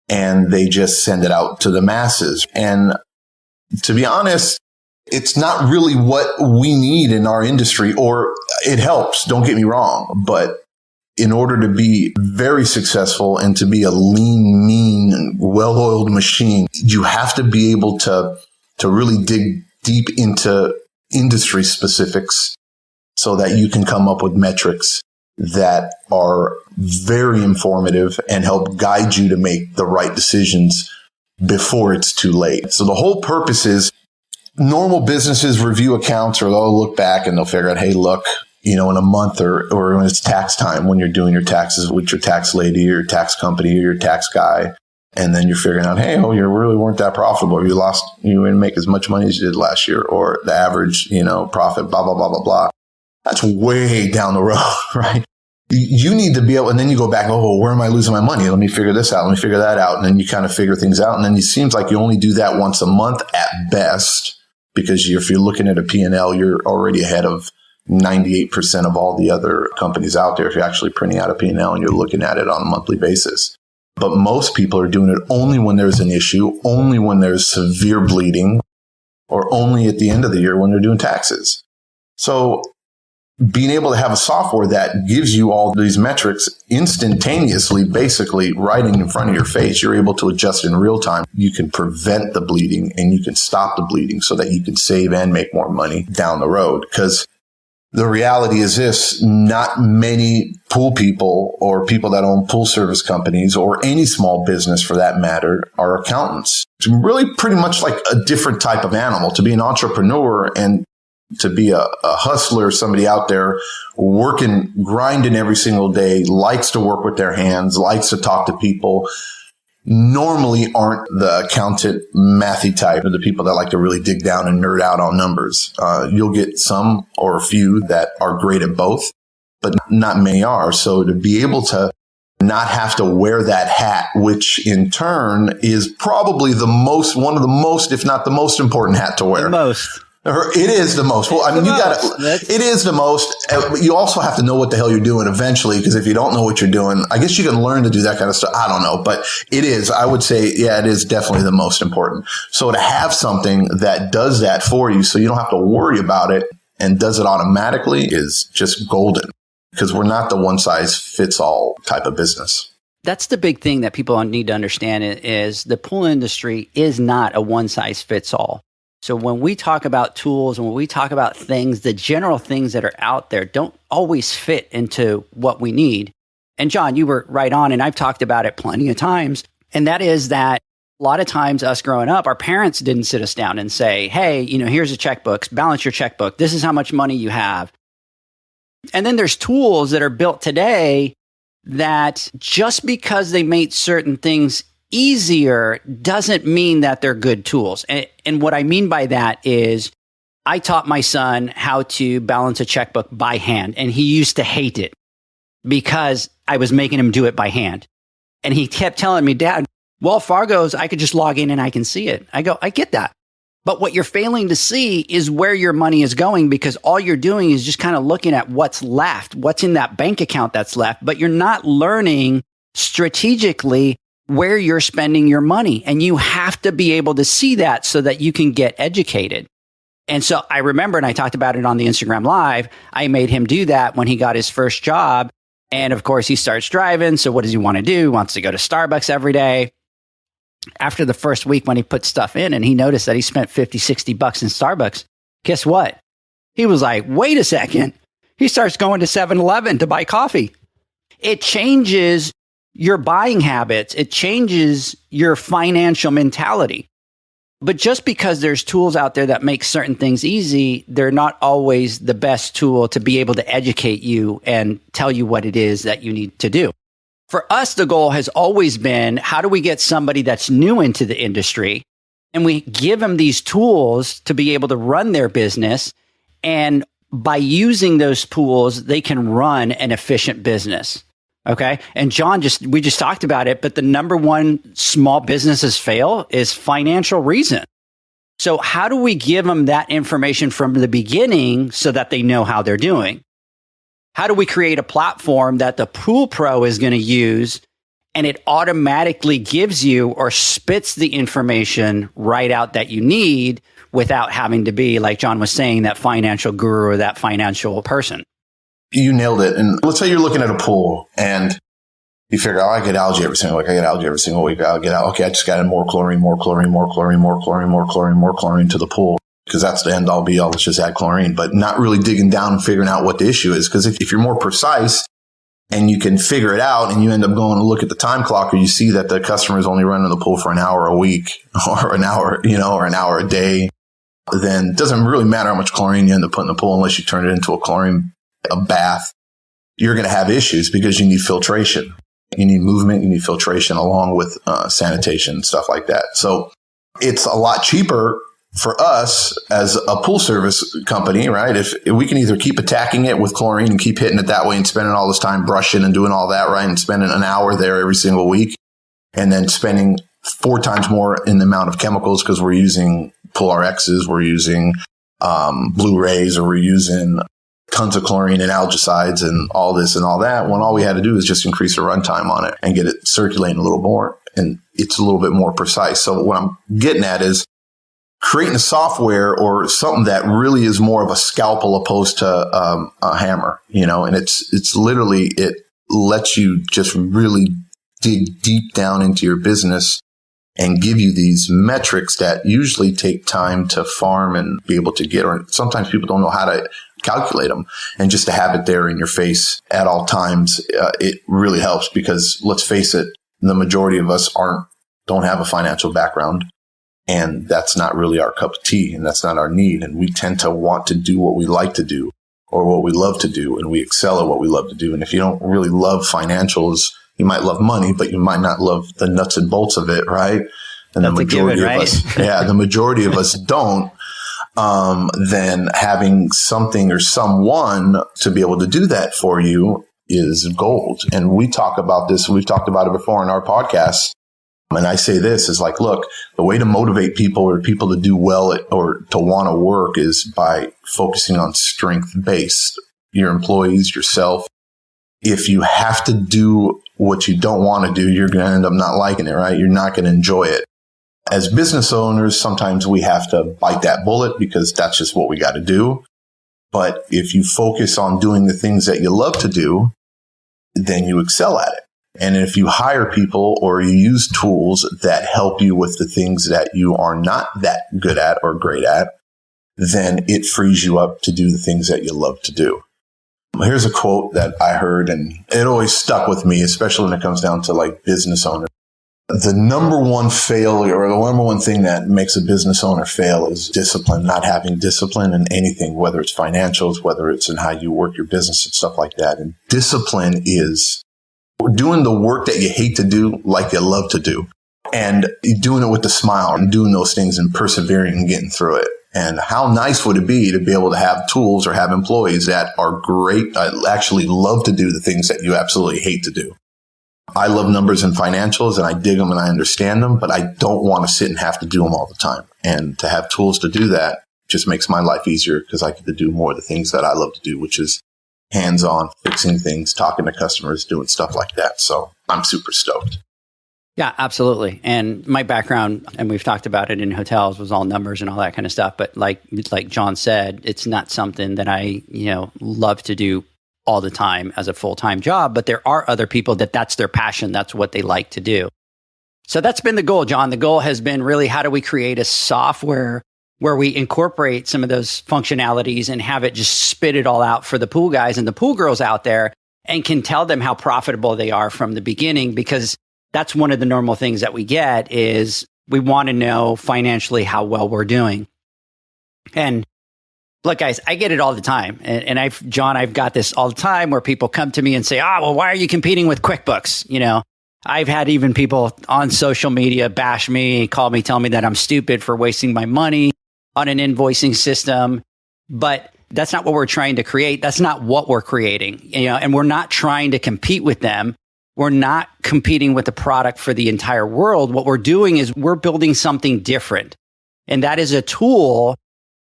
and they just send it out to the masses. And to be honest, it's not really what we need in our industry, or it helps, don't get me wrong, but in order to be very successful and to be a lean, mean, and well-oiled machine, you have to be able to really dig deep into industry specifics so that you can come up with metrics that are very informative and help guide you to make the right decisions before it's too late. So the whole purpose is, normal businesses review accounts, or they'll look back and they'll figure out, hey, look, in a month or when it's tax time, when you're doing your taxes with your tax lady or your tax company or your tax guy, and then you're figuring out, hey, you really weren't that profitable. You didn't make as much money as you did last year, or the average, profit, blah, blah, blah, blah, blah. That's way down the road, right? You need to be able, and then you go back, where am I losing my money? Let me figure this out. Let me figure that out. And then you kind of figure things out. And then it seems like you only do that once a month at best, because if you're looking at a P&L, you're already ahead of 98% of all the other companies out there if you're actually printing out a P&L and you're looking at it on a monthly basis. But most people are doing it only when there's an issue, only when there's severe bleeding, or only at the end of the year when they're doing taxes. So being able to have a software that gives you all these metrics instantaneously, basically right in front of your face, you're able to adjust in real time. You can prevent the bleeding and you can stop the bleeding so that you can save and make more money down the road. Because the reality is this, not many pool people or people that own pool service companies, or any small business for that matter, are accountants. It's really pretty much like a different type of animal. To be an entrepreneur and to be a hustler, somebody out there working, grinding every single day, likes to work with their hands, likes to talk to people, normally aren't the accountant, mathy type, or the people that like to really dig down and nerd out on numbers. You'll get some or a few that are great at both, but not many are. So to be able to not have to wear that hat, which in turn is probably one of the most, if not the most important hat to wear. The most. It is the most. Well, I mean, it is the most. You also have to know what the hell you're doing eventually, because if you don't know what you're doing, I guess you can learn to do that kind of stuff. I don't know, but it is. I would say, yeah, it is definitely the most important. So to have something that does that for you so you don't have to worry about it and does it automatically is just golden, because we're not the one size fits all type of business. that's the big thing that people need to understand is the pool industry is not a one size fits all. So when we talk about tools and when we talk about things, the general things that are out there don't always fit into what we need. And John, you were right on, and I've talked about it plenty of times. And that is that a lot of times us growing up, our parents didn't sit us down and say, hey, here's a checkbook, balance your checkbook. This is how much money you have. And then there's tools that are built today that just because they made certain things easier doesn't mean that they're good tools. And what I mean by that is I taught my son how to balance a checkbook by hand, and he used to hate it because I was making him do it by hand. And he kept telling me, Dad, Wells Fargo's, I could just log in and I can see it. I go, I get that. But what you're failing to see is where your money is going, because all you're doing is just kind of looking at what's left, what's in that bank account that's left, but you're not learning strategically where you're spending your money. And you have to be able to see that so that you can get educated. And so I remember, and I talked about it on the Instagram Live, I made him do that when he got his first job. And of course, he starts driving. So what does he want to do? He wants to go to Starbucks every day. After the first week when he put stuff in and he noticed that he spent $50, $60 in Starbucks, guess what? He was like, wait a second. He starts going to 7-Eleven to buy coffee. It changes your buying habits. It changes your financial mentality. But just because there's tools out there that make certain things easy, they're not always the best tool to be able to educate you and tell you what it is that you need to do. For us, the goal has always been, how do we get somebody that's new into the industry and we give them these tools to be able to run their business, and by using those tools, they can run an efficient business. Okay. And John, we just talked about it, but the number one small businesses fail is financial reason. So how do we give them that information from the beginning so that they know how they're doing? How do we create a platform that the Pool Pro is going to use and it automatically gives you or spits the information right out that you need without having to be, like John was saying, that financial guru or that financial person? You nailed it. And let's say you're looking at a pool and you figure, I get algae every single week. I get algae every single week. I'll get out. Okay, I just got in more chlorine to the pool, because that's the end all be all. Let's just add chlorine, but not really digging down and figuring out what the issue is. Because if you're more precise and you can figure it out, and you end up going and look at the time clock, or you see that the customer is only running the pool for an hour a week or an hour, or an hour a day, then it doesn't really matter how much chlorine you end up putting in the pool unless you turn it into a bath. You're going to have issues because you need filtration. You need movement, you need filtration along with sanitation, stuff like that. So it's a lot cheaper for us as a pool service company, right? If we can either keep attacking it with chlorine and keep hitting it that way and spending all this time brushing and doing all that, right? And spending an hour there every single week, and then spending 4 times more in the amount of chemicals because we're using Pool RXs, we're using blue rays, or we're using tons of chlorine and algicides and all this and all that, when all we had to do is just increase the runtime on it and get it circulating a little more. And it's a little bit more precise. So what I'm getting at is creating a software or something that really is more of a scalpel opposed to a hammer, and it's literally, it lets you just really dig deep down into your business and give you these metrics that usually take time to farm and be able to get, or sometimes people don't know how to calculate them, and just to have it there in your face at all times, it really helps, because let's face it, the majority of us don't have a financial background, and that's not really our cup of tea, and that's not our need. And we tend to want to do what we like to do or what we love to do, and we excel at what we love to do. And if you don't really love financials, you might love money, but you might not love the nuts and bolts of it, right? And the majority of us, the majority of us don't. Then having something or someone to be able to do that for you is gold. And we talk about this. We've talked about it before in our podcast. And I say this is like, look, the way to motivate people or people to do well or to want to work is by focusing on strength-based, your employees, yourself. If you have to do what you don't want to do, you're going to end up not liking it, right? You're not going to enjoy it. As business owners, sometimes we have to bite that bullet because that's just what we got to do. But if you focus on doing the things that you love to do, then you excel at it. And if you hire people or you use tools that help you with the things that you are not that good at or great at, then it frees you up to do the things that you love to do. Here's a quote that I heard, and it always stuck with me, especially when it comes down to like business owners. The number one failure, or the number one thing that makes a business owner fail, is discipline, not having discipline in anything, whether it's financials, whether it's in how you work your business and stuff like that. And discipline is doing the work that you hate to do like you love to do, and doing it with a smile and doing those things and persevering and getting through it. And how nice would it be to be able to have tools or have employees that are great, actually love to do the things that you absolutely hate to do. I love numbers and financials, and I dig them and I understand them, but I don't want to sit and have to do them all the time. And to have tools to do that just makes my life easier, because I get to do more of the things that I love to do, which is hands-on, fixing things, talking to customers, doing stuff like that. So I'm super stoked. Yeah, absolutely. And my background, and we've talked about it in hotels, was all numbers and all that kind of stuff. But like John said, it's not something that I, love to do all the time as a full-time job. But there are other people that's their passion. That's what they like to do. So that's been the goal, John. The goal has been really, how do we create a software where we incorporate some of those functionalities and have it just spit it all out for the pool guys and the pool girls out there, and can tell them how profitable they are from the beginning, because that's one of the normal things that we get is we want to know financially how well we're doing. And look, guys, I get it all the time. And I've got this all the time where people come to me and say, well, why are you competing with QuickBooks? I've had even people on social media bash me, call me, tell me that I'm stupid for wasting my money on an invoicing system. But that's not what we're trying to create. That's not what we're creating, and we're not trying to compete with them. We're not competing with the product for the entire world. What we're doing is we're building something different. And that is a tool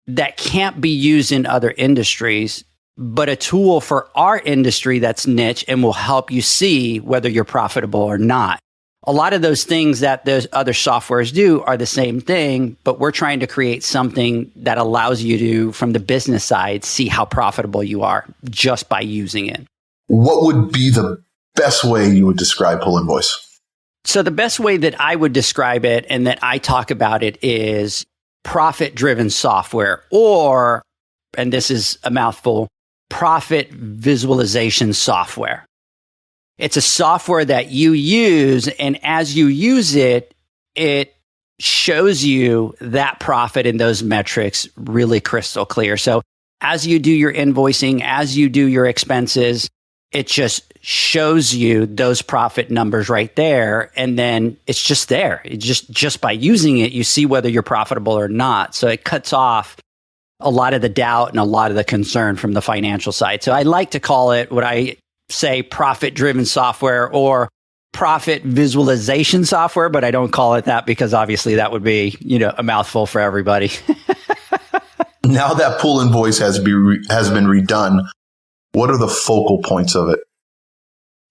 that can't be used in other industries, but a tool for our industry that's niche and will help you see whether you're profitable or not. A lot of those things that those other softwares do are the same thing, but we're trying to create something that allows you to, from the business side, see how profitable you are just by using it. What would be the best way you would describe Pool Invoice? So the best way that I would describe it and that I talk about it is profit-driven software, or, and this is a mouthful, profit visualization software. It's a software that you use, and as you use it, it shows you that profit and those metrics really crystal clear. So as you do your invoicing, as you do your expenses, it just shows you those profit numbers right there. And then it's just there. It just by using it, you see whether you're profitable or not. So it cuts off a lot of the doubt and a lot of the concern from the financial side. So I like to call it what I say profit-driven software or profit visualization software, but I don't call it that because obviously that would be, a mouthful for everybody. Now that Pool Invoice has been redone, what are the focal points of it?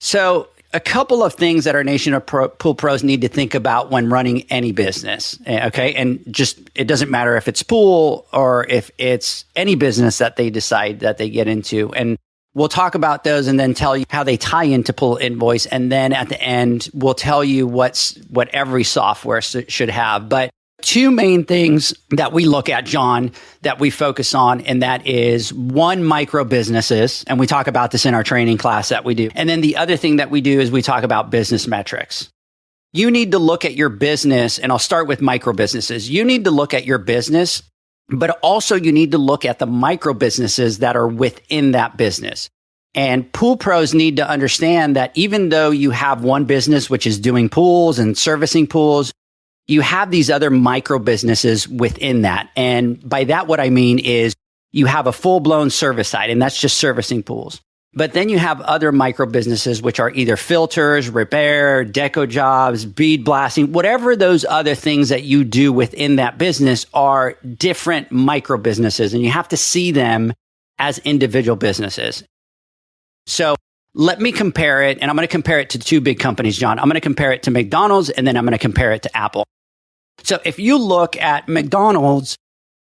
So a couple of things that our nation of pool pros need to think about when running any business. Okay. And just, it doesn't matter if it's pool or if it's any business that they decide that they get into. And we'll talk about those and then tell you how they tie into Pool Invoice. And then at the end, we'll tell you what every software should have. But two main things that we look at, John, that we focus on, and that is one, micro businesses. And we talk about this in our training class that we do. And then the other thing that we do is we talk about business metrics. You need to look at your business, and I'll start with micro businesses. You need to look at your business, but also you need to look at the micro businesses that are within that business. And pool pros need to understand that even though you have one business, which is doing pools and servicing pools, you have these other micro businesses within that. And by that, what I mean is you have a full-blown service side, and that's just servicing pools. But then you have other micro businesses, which are either filters, repair, deco jobs, bead blasting, whatever those other things that you do within that business are different micro businesses. And you have to see them as individual businesses. So let me compare it, and I'm going to compare it to two big companies, John. I'm going to compare it to McDonald's, and then I'm going to compare it to Apple. So if you look at McDonald's,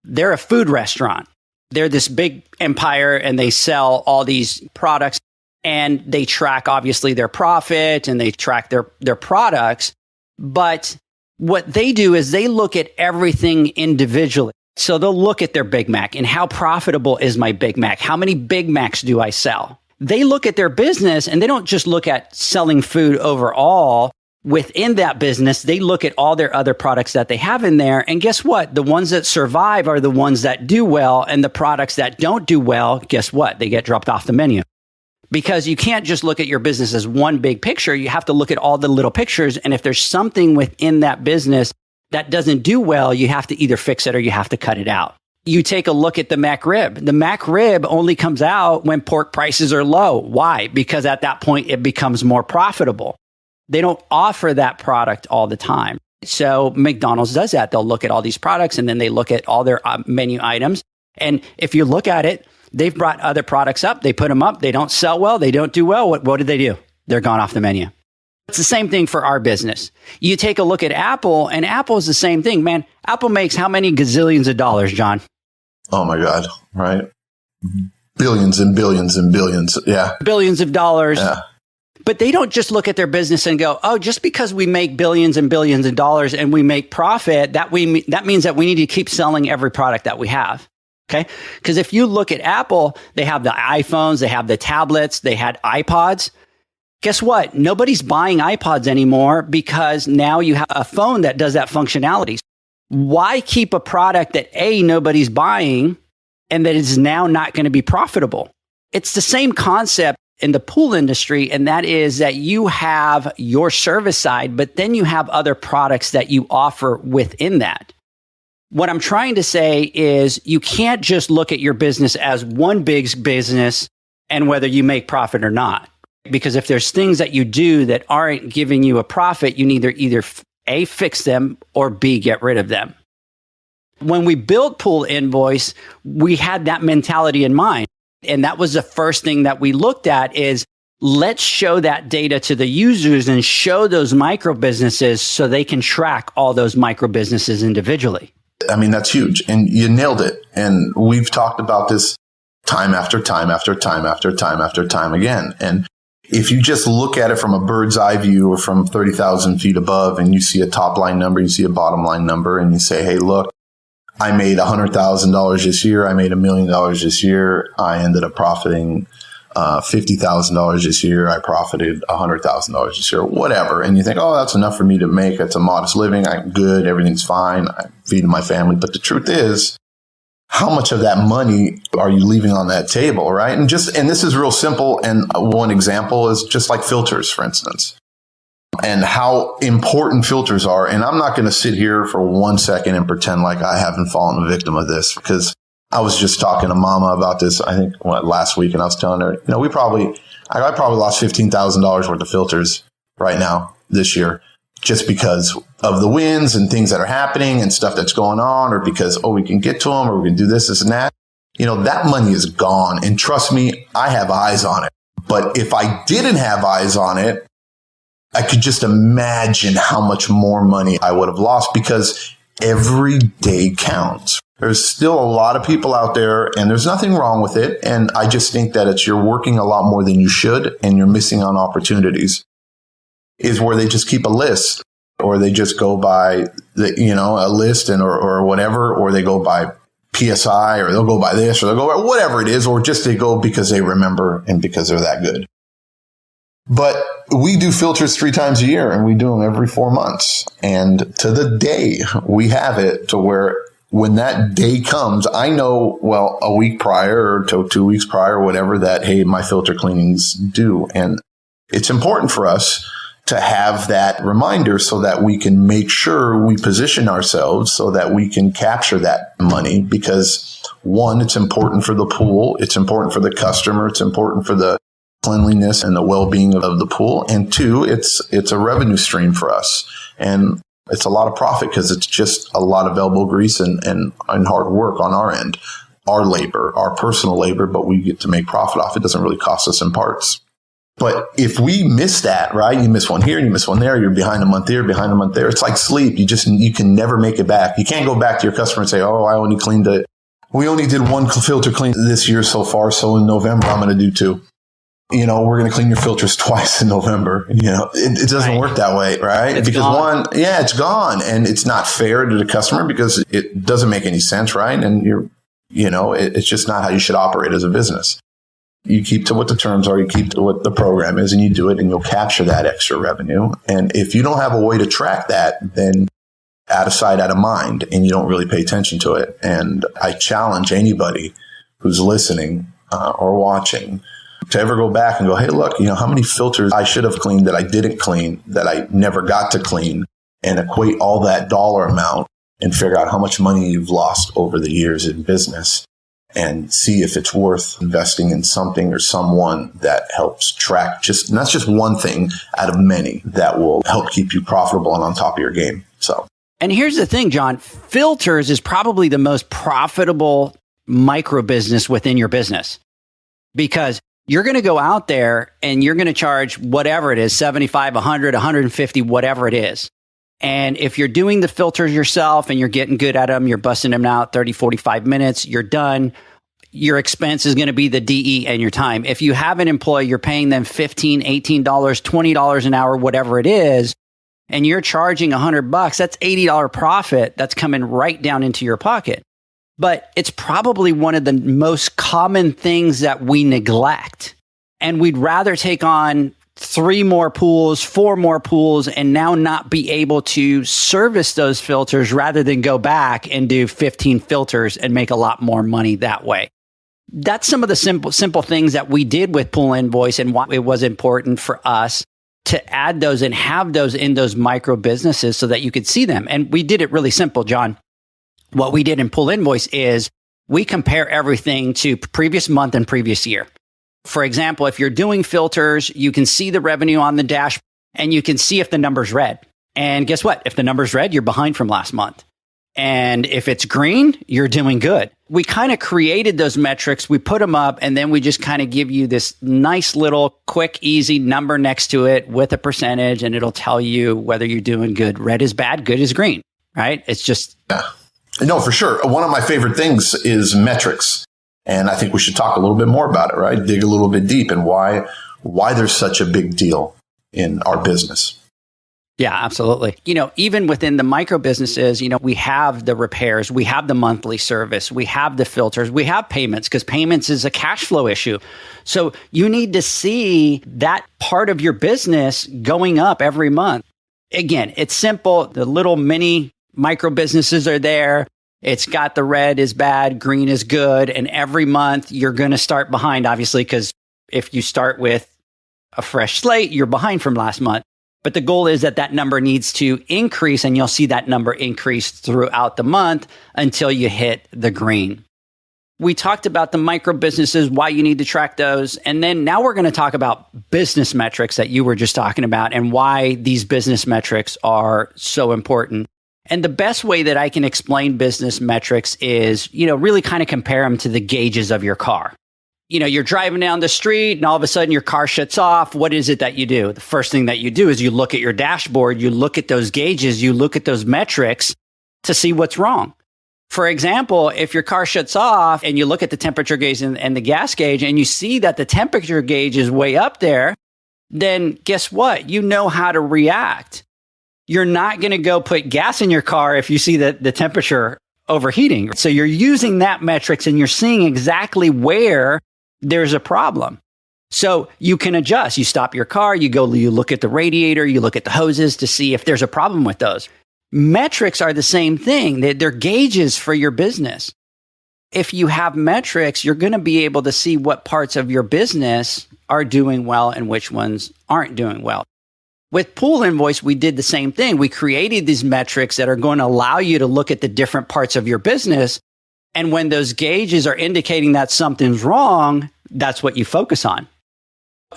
they're a food restaurant. They're this big empire, and they sell all these products. and they track obviously their profit and they track their products. But what they do is they look at everything individually. So they'll look at their Big Mac and how profitable is my Big Mac? How many Big Macs do I sell? They look at their business and they don't just look at selling food overall. Within that business, they look at all their other products that they have in there. And guess what? The ones that survive are the ones that do well. And the products that don't do well, guess what? They get dropped off the menu. Because you can't just look at your business as one big picture. You have to look at all the little pictures. And if there's something within that business that doesn't do well, you have to either fix it or you have to cut it out. You take a look at the Mac rib. The Mac rib only comes out when pork prices are low. Why? Because at that point, it becomes more profitable. They don't offer that product all the time. So McDonald's does that. They'll look at all these products and then they look at all their menu items. And if you look at it, they've brought other products up. They put them up. They don't sell well. They don't do well. What did they do? They're gone off the menu. It's the same thing for our business. You take a look at Apple, and Apple is the same thing, man. Apple makes how many gazillions of dollars, John? Oh my God, right? Billions and billions and billions. Yeah. Billions of dollars. Yeah. But they don't just look at their business and go, oh, just because we make billions and billions of dollars and we make profit, that means that we need to keep selling every product that we have. Okay. Because if you look at Apple, they have the iPhones, they have the tablets, they had iPods. Guess what? Nobody's buying iPods anymore because now you have a phone that does that functionality. Why keep a product that nobody's buying and that is now not going to be profitable? It's the same concept in the pool industry, and that is that you have your service side, but then you have other products that you offer within that. What I'm trying to say is you can't just look at your business as one big business and whether you make profit or not. Because if there's things that you do that aren't giving you a profit, you need to either A, fix them, or B, get rid of them. When we built Pool Invoice, we had that mentality in mind. And that was the first thing that we looked at is let's show that data to the users and show those micro businesses so they can track all those micro businesses individually. I mean, that's huge. And you nailed it. And we've talked about this time after time after time after time after time again. And if you just look at it from a bird's eye view or from 30,000 feet above and you see a top line number, you see a bottom line number, and you say, hey, look, I made $100,000 this year. I made $1 million this year. I ended up profiting $50,000 this year. I profited $100,000 this year, whatever. And you think, oh, that's enough for me to make. It's a modest living. I'm good. Everything's fine. I'm feeding my family. But the truth is, how much of that money are you leaving on that table, right? And this is real simple. And one example is just like filters, for instance, and how important filters are. And I'm not going to sit here for 1 second and pretend like I haven't fallen a victim of this, because I was just talking to Mama about this, I think last week, and I was telling her, I probably lost $15,000 worth of filters right now this year, just because of the winds and things that are happening and stuff that's going on, or because, we can get to them, or we can do this and that. That money is gone. And trust me, I have eyes on it. But if I didn't have eyes on it, I could just imagine how much more money I would have lost, because every day counts. There's still a lot of people out there, and there's nothing wrong with it. And I just think that you're working a lot more than you should, and you're missing on opportunities. Is where they just keep a list, or they just go by a list or whatever, or they go by PSI, or they'll go by this, or they'll go by whatever it is, or just they go because they remember and because they're that good. But we do filters 3 times a year, and we do them every 4 months. And to the day, we have it to where when that day comes, I know, a week prior or 2 weeks prior, or whatever, that, hey, my filter cleanings due. And it's important for us to have that reminder so that we can make sure we position ourselves so that we can capture that money. Because 1, it's important for the pool. It's important for the customer. It's important for the cleanliness and the well-being of the pool. And 2, it's a revenue stream for us. And it's a lot of profit because it's just a lot of elbow grease and hard work on our end, our labor, our personal labor, but we get to make profit off it. It doesn't really cost us in parts. But if we miss that, right? You miss one here, you miss one there, you're behind a month here, behind a month there. It's like sleep. You can never make it back. You can't go back to your customer and say, we only did 1 filter clean this year so far. So in November, I'm going to do 2. we're going to clean your filters twice in November. It doesn't work that way, right? It's because gone. it's gone, and it's not fair to the customer because it doesn't make any sense, right? And it's just not how you should operate as a business. You keep to what the terms are, you keep to what the program is, and you do it, and you'll capture that extra revenue. And if you don't have a way to track that, then out of sight, out of mind, and you don't really pay attention to it. And I challenge anybody who's listening or watching to ever go back and go, hey, look, how many filters I should have cleaned that I didn't clean, that I never got to clean, and equate all that dollar amount and figure out how much money you've lost over the years in business, and see if it's worth investing in something or someone that helps track and that's just one thing out of many that will help keep you profitable and on top of your game. So, and here's the thing, John, filters is probably the most profitable micro business within your business, because you're going to go out there and you're going to charge whatever it is, 75, 100, 150, whatever it is. And if you're doing the filters yourself and you're getting good at them, you're busting them out 30, 45 minutes, you're done. Your expense is going to be the DE and your time. If you have an employee, you're paying them $15, $18, $20 an hour, whatever it is, and you're charging $100, that's $80 profit that's coming right down into your pocket. But it's probably one of the most common things that we neglect. And we'd rather take on 3 more pools, 4 more pools, and now not be able to service those filters rather than go back and do 15 filters and make a lot more money that way. That's some of the simple things that we did with Pool Invoice and why it was important for us to add those and have those in those micro businesses so that you could see them. And we did it really simple, John. What we did in Pool Invoice is we compare everything to previous month and previous year. For example, if you're doing filters, you can see the revenue on the dash and you can see if the number's red. And guess what? If the number's red, you're behind from last month. And if it's green, you're doing good. We kind of created those metrics. We put them up, and then we just kind of give you this nice little quick, easy number next to it with a percentage, and it'll tell you whether you're doing good. Red is bad, good is green, right? It's just... Yeah. No, for sure. One of my favorite things is metrics. And I think we should talk a little bit more about it, right? Dig a little bit deep and why there's such a big deal in our business. Yeah, absolutely. Even within the micro businesses, we have the repairs, we have the monthly service, we have the filters, we have payments, because payments is a cash flow issue. So you need to see that part of your business going up every month. Again, it's simple. The little mini micro businesses are there. It's got the red is bad, green is good. And every month you're going to start behind, obviously, because if you start with a fresh slate, you're behind from last month. But the goal is that number needs to increase, and you'll see that number increase throughout the month until you hit the green. We talked about the micro businesses, why you need to track those. And then now we're going to talk about business metrics that you were just talking about and why these business metrics are so important. And the best way that I can explain business metrics is, really kind of compare them to the gauges of your car. You're driving down the street and all of a sudden your car shuts off. What is it that you do? The first thing that you do is you look at your dashboard, you look at those gauges, you look at those metrics to see what's wrong. For example, if your car shuts off and you look at the temperature gauge and the gas gauge and you see that the temperature gauge is way up there, then guess what? You know how to react. You're not going to go put gas in your car if you see that the temperature overheating. So you're using that metrics and you're seeing exactly where there's a problem. So you can adjust. You stop your car, you look at the radiator, you look at the hoses to see if there's a problem with those. Metrics are the same thing. They're gauges for your business. If you have metrics, you're going to be able to see what parts of your business are doing well and which ones aren't doing well. With Pool Invoice, we did the same thing. We created these metrics that are going to allow you to look at the different parts of your business. And when those gauges are indicating that something's wrong, that's what you focus on.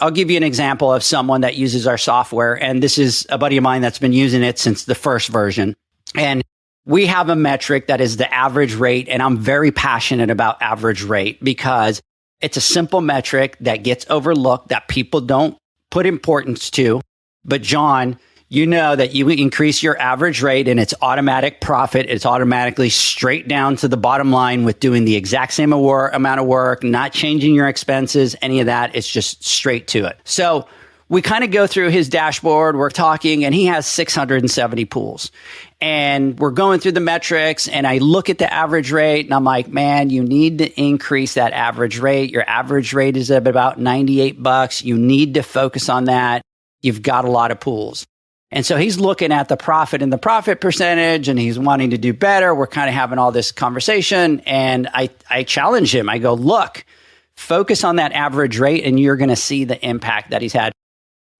I'll give you an example of someone that uses our software. And this is a buddy of mine that's been using it since the first version. And we have a metric that is the average rate. And I'm very passionate about average rate because it's a simple metric that gets overlooked, that people don't put importance to. But John, you know that you increase your average rate and it's automatic profit. It's automatically straight down to the bottom line with doing the exact same amount of work, not changing your expenses, any of that. It's just straight to it. So we kind of go through his dashboard. We're talking, and he has 670 pools. And we're going through the metrics, and I look at the average rate, and I'm like, man, you need to increase that average rate. Your average rate is about $98. You need to focus on that. You've got a lot of pools. And so he's looking at the profit and the profit percentage, and he's wanting to do better. We're kind of having all this conversation, and I challenge him. I go, look, focus on that average rate, and you're going to see the impact that he's had.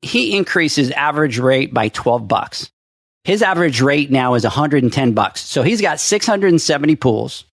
He increases average rate by $12. His average rate now is $110. So he's got 670 pools,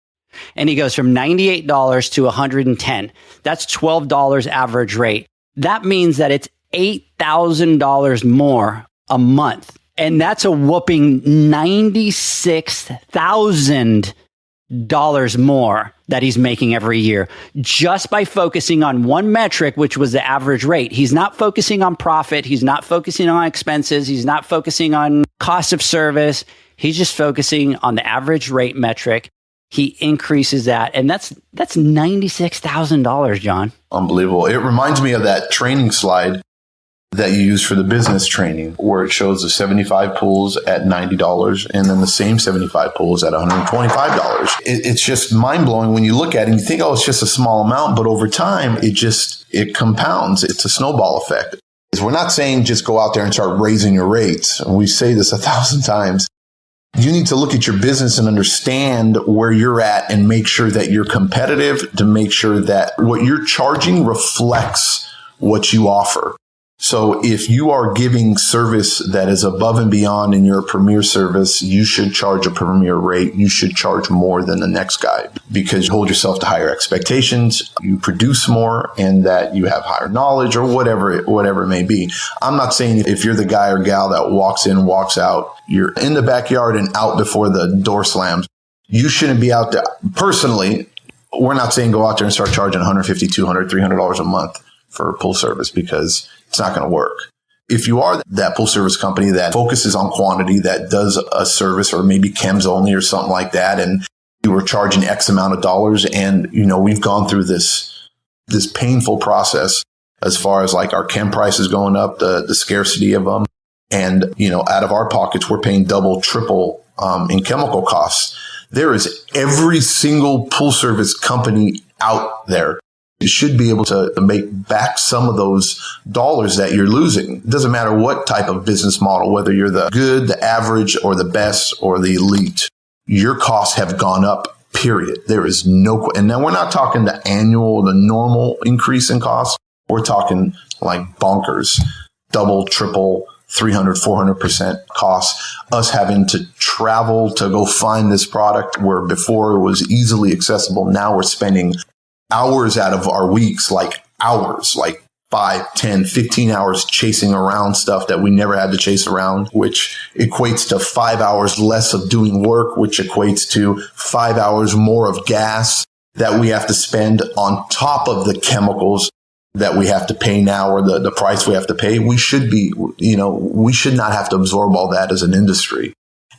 and he goes from $98 to $110. That's $12 average rate. That means that it's $8,000 more a month. And that's a whooping $96,000 more that he's making every year just by focusing on one metric, which was the average rate. He's not focusing on profit. He's not focusing on expenses. He's not focusing on cost of service. He's just focusing on the average rate metric. He increases that. And that's $96,000, John. Unbelievable. It reminds me of that training slide that you use for the business training, where it shows the 75 pools at $90 and then the same 75 pools at $125. It's just mind blowing when you look at it and you think, oh, it's just a small amount, but over time, it compounds. It's a snowball effect. We're not saying just go out there and start raising your rates. And we say this 1,000 times. You need to look at your business and understand where you're at and make sure that you're competitive, to make sure that what you're charging reflects what you offer. So if you are giving service that is above and beyond in your premier service, you should charge a premier rate. You should charge more than the next guy, because you hold yourself to higher expectations, you produce more, and that you have higher knowledge, or whatever it may be. I'm not saying if you're the guy or gal that walks in, walks out, you're in the backyard and out before the door slams. You shouldn't be out there. Personally, we're not saying go out there and start charging $150, $200, $300 a month for pool service, because it's not going to work. If you are that pool service company that focuses on quantity, that does a service, or maybe chems only or something like that, and you were charging X amount of dollars, and we've gone through this painful process as far as like our chem prices going up, the scarcity of them, and out of our pockets we're paying double, triple in chemical costs. There is every single pool service company out there. You should be able to make back some of those dollars that you're losing. It doesn't matter what type of business model, whether you're the good, the average, or the best, or the elite. Your costs have gone up, period. There is no, and now we're not talking the normal increase in costs. We're talking like bonkers, double, triple, 300, 400% costs. Us having to travel to go find this product, where before it was easily accessible. Now we're spending hours out of our weeks, like 5, 10, 15 hours chasing around stuff that we never had to chase around, which equates to 5 hours less of doing work, which equates to 5 hours more of gas that we have to spend on top of the chemicals that we have to pay now, or the price we have to pay. We should not have to absorb all that as an industry.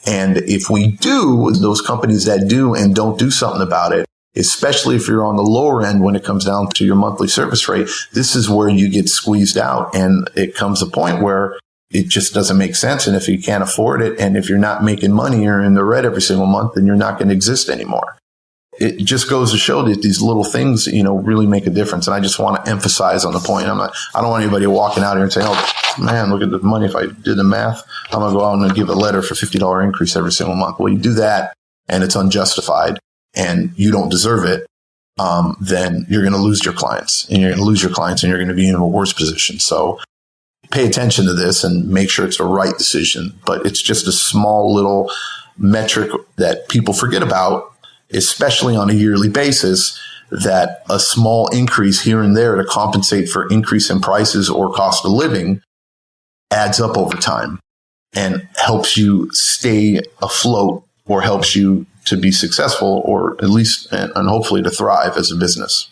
And if we do, those companies that do and don't do something about it, especially if you're on the lower end when it comes down to your monthly service rate, this is where you get squeezed out. And it comes a point where it just doesn't make sense. And if you can't afford it, and if you're not making money, you're in the red every single month, then you're not going to exist anymore. It just goes to show that these little things, really make a difference. And I just want to emphasize on the point. I don't want anybody walking out here and saying, oh, man, look at the money. If I did the math, I'm going to go out and give a letter for $50 increase every single month. Well, you do that and it's unjustified, and you don't deserve it, then you're going to lose your clients, and you're going to be in a worse position. So pay attention to this and make sure it's the right decision. But it's just a small little metric that people forget about, especially on a yearly basis, that a small increase here and there to compensate for increase in prices or cost of living adds up over time and helps you stay afloat, or helps you to be successful, or at least and hopefully to thrive as a business.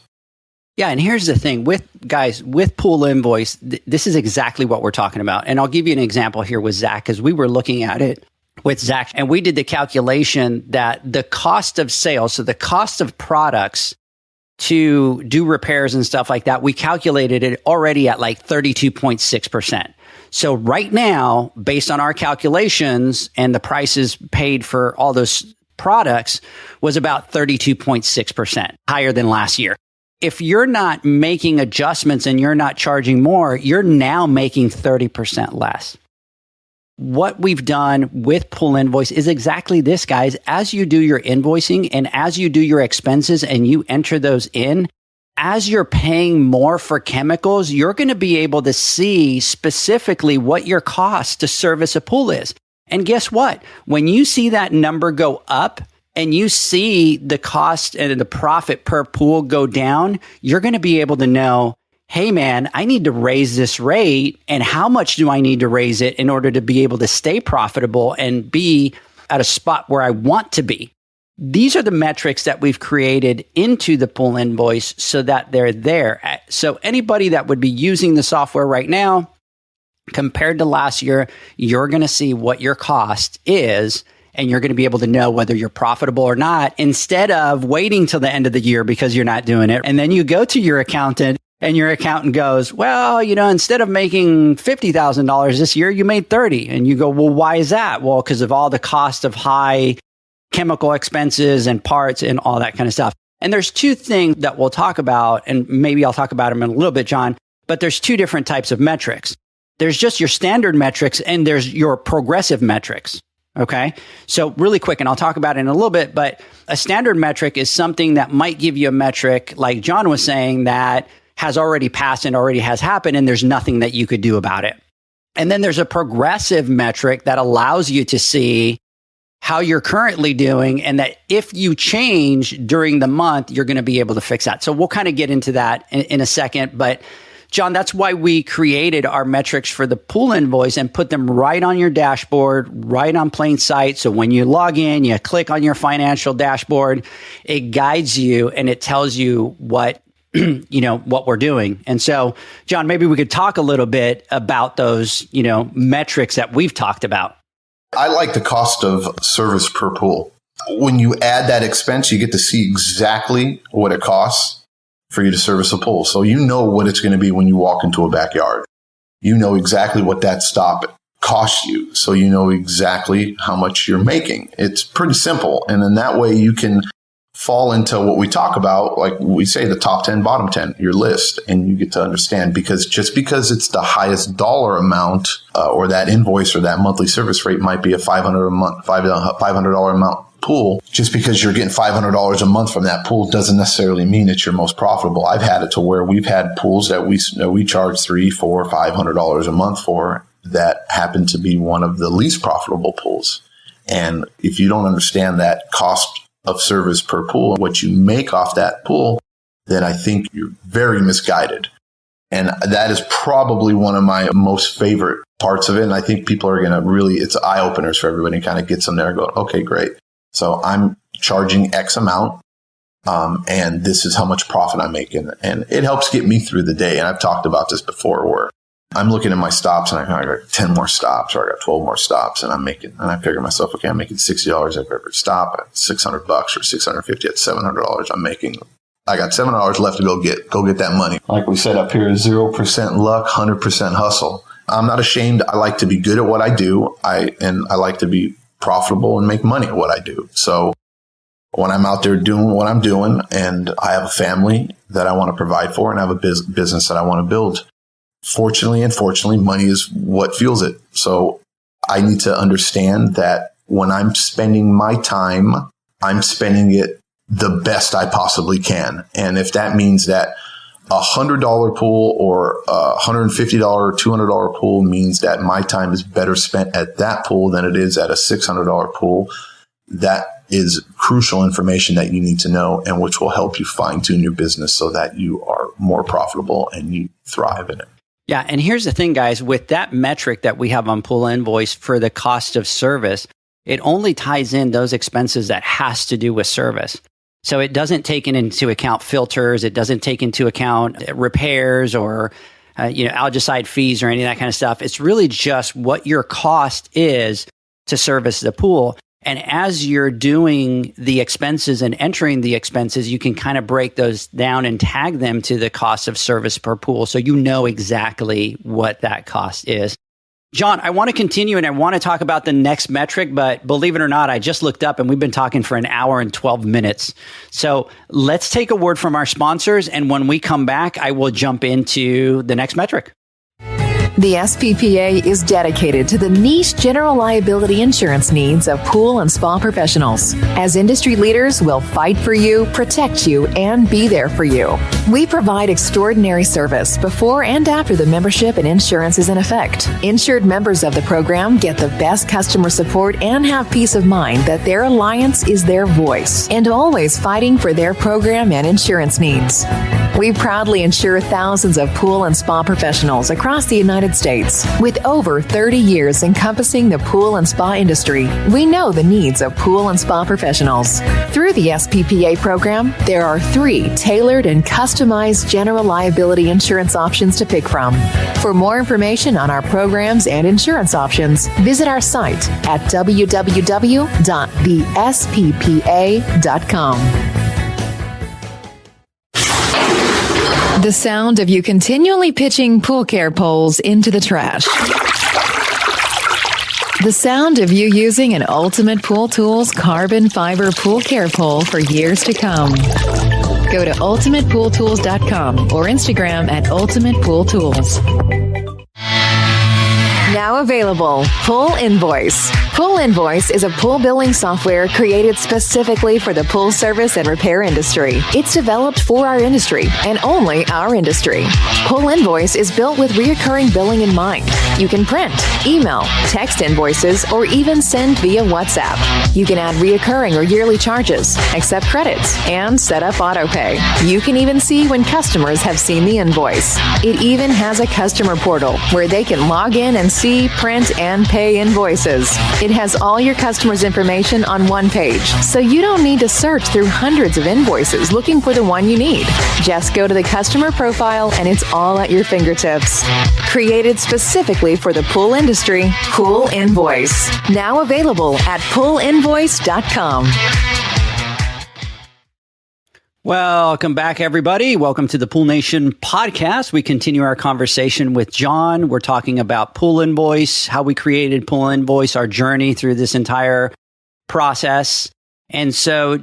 Yeah, and here's the thing with Pool Invoice, this is exactly what we're talking about. And I'll give you an example here with Zach, because we were looking at it with Zach, and we did the calculation that the cost of sales, so the cost of products to do repairs and stuff like that, we calculated it already at like 32.6%. So right now, based on our calculations and the prices paid for all those products, was about 32.6% higher than last year. If you're not making adjustments and you're not charging more, you're now making 30% less. What we've done with Pool Invoice is exactly this, guys. As you do your invoicing and as you do your expenses and you enter those in, as you're paying more for chemicals, you're going to be able to see specifically what your cost to service a pool is. And guess what? When you see that number go up, and you see the cost and the profit per pool go down, you're going to be able to know, hey man, I need to raise this rate, and how much do I need to raise it in order to be able to stay profitable and be at a spot where I want to be. These are the metrics that we've created into the Pool Invoice so that they're there. So anybody that would be using the software right now, compared to last year, you're going to see what your cost is, and you're going to be able to know whether you're profitable or not, instead of waiting till the end of the year because you're not doing it. And then you go to your accountant and your accountant goes, well, instead of making $50,000 this year, you made 30. And you go, well, why is that? Well, because of all the cost of high chemical expenses and parts and all that kind of stuff. And there's two things that we'll talk about, and maybe I'll talk about them in a little bit, John, but there's two different types of metrics. There's just your standard metrics and there's your progressive metrics. Okay. So really quick, and I'll talk about it in a little bit, but a standard metric is something that might give you a metric, like John was saying, that has already passed and already has happened, and there's nothing that you could do about it. And then there's a progressive metric that allows you to see how you're currently doing, and that if you change during the month, you're going to be able to fix that. So we'll kind of get into that in a second, but John, that's why we created our metrics for the Pool Invoice and put them right on your dashboard, right on plain sight. So when you log in, you click on your financial dashboard, it guides you and it tells you what, what we're doing. And so, John, maybe we could talk a little bit about those, metrics that we've talked about. I like the cost of service per pool. When you add that expense, you get to see exactly what it costs for you to service a pool. So you know what it's going to be when you walk into a backyard. You know exactly what that stop costs you. So you know exactly how much you're making. It's pretty simple. And in that way, you can fall into what we talk about, like we say, the top 10, bottom 10, your list, and you get to understand, because just because it's the highest dollar amount or that invoice or that monthly service rate might be a $500 amount pool, just because you're getting $500 a month from that pool doesn't necessarily mean it's your most profitable. I've had it to where we've had pools that we charge $300, $400, $500 a month for that happen to be one of the least profitable pools. And if you don't understand that cost of service per pool, what you make off that pool, then I think you're very misguided. And that is probably one of my most favorite parts of it. And I think people are going to it's eye openers for everybody, and kind of gets them there and go, okay, great. So I'm charging X amount, and this is how much profit I'm making. And it helps get me through the day. And I've talked about this before, where I'm looking at my stops and I got 10 more stops, or I got 12 more stops, and I figure to myself, okay, I'm making $60 at every stop at $600 or $650 at $700. I got $7 left to go get that money. Like we said up here, 0% luck, 100% hustle. I'm not ashamed. I like to be good at what I do. I like to be profitable and make money at what I do. So when I'm out there doing what I'm doing, and I have a family that I want to provide for, and I have a business that I want to build, fortunately and unfortunately, money is what fuels it. So I need to understand that when I'm spending my time, I'm spending it the best I possibly can. And if that means that $100 pool or $150 or $200 pool means that my time is better spent at that pool than it is at a $600 pool, that is crucial information that you need to know, and which will help you fine tune your business so that you are more profitable and you thrive in it. Yeah. And here's the thing, guys, with that metric that we have on Pool Invoice for the cost of service, it only ties in those expenses that has to do with service. So it doesn't take into account filters. It doesn't take into account repairs or algicide fees or any of that kind of stuff. It's really just what your cost is to service the pool. And as you're doing the expenses and entering the expenses, you can kind of break those down and tag them to the cost of service per pool. So you know exactly what that cost is. John, I want to continue and I want to talk about the next metric, but believe it or not, I just looked up and we've been talking for an hour and 12 minutes. So let's take a word from our sponsors. And when we come back, I will jump into the next metric. The SPPA is dedicated to the niche general liability insurance needs of pool and spa professionals. As industry leaders, we'll fight for you, protect you, and be there for you. We provide extraordinary service before and after the membership and insurance is in effect. Insured members of the program get the best customer support and have peace of mind that their alliance is their voice and always fighting for their program and insurance needs. We proudly insure thousands of pool and spa professionals across the United States. With over 30 years encompassing the pool and spa industry, we know the needs of pool and spa professionals. Through the SPPA program, there are 3 tailored and customized general liability insurance options to pick from. For more information on our programs and insurance options, visit our site at www.thesppa.com. The sound of you continually pitching pool care poles into the trash. The sound of you using an Ultimate Pool Tools carbon fiber pool care pole for years to come. Go to ultimatepooltools.com or Instagram at ultimatepooltools. Now available, Pool Invoice. Pool Invoice is a pool billing software created specifically for the pool service and repair industry. It's developed for our industry and only our industry. Pool Invoice is built with recurring billing in mind. You can print, email, text invoices, or even send via WhatsApp. You can add recurring or yearly charges, accept credits, and set up autopay. You can even see when customers have seen the invoice. It even has a customer portal where they can log in and see, print, and pay invoices. It has all your customers' information on one page, so you don't need to search through hundreds of invoices looking for the one you need. Just go to the customer profile and it's all at your fingertips. Created specifically for the pool industry, Pool Invoice. Now available at poolinvoice.com. Welcome back, everybody. Welcome to the Pool Nation podcast. We continue our conversation with John. We're talking about Pool Invoice, how we created Pool Invoice, our journey through this entire process. And so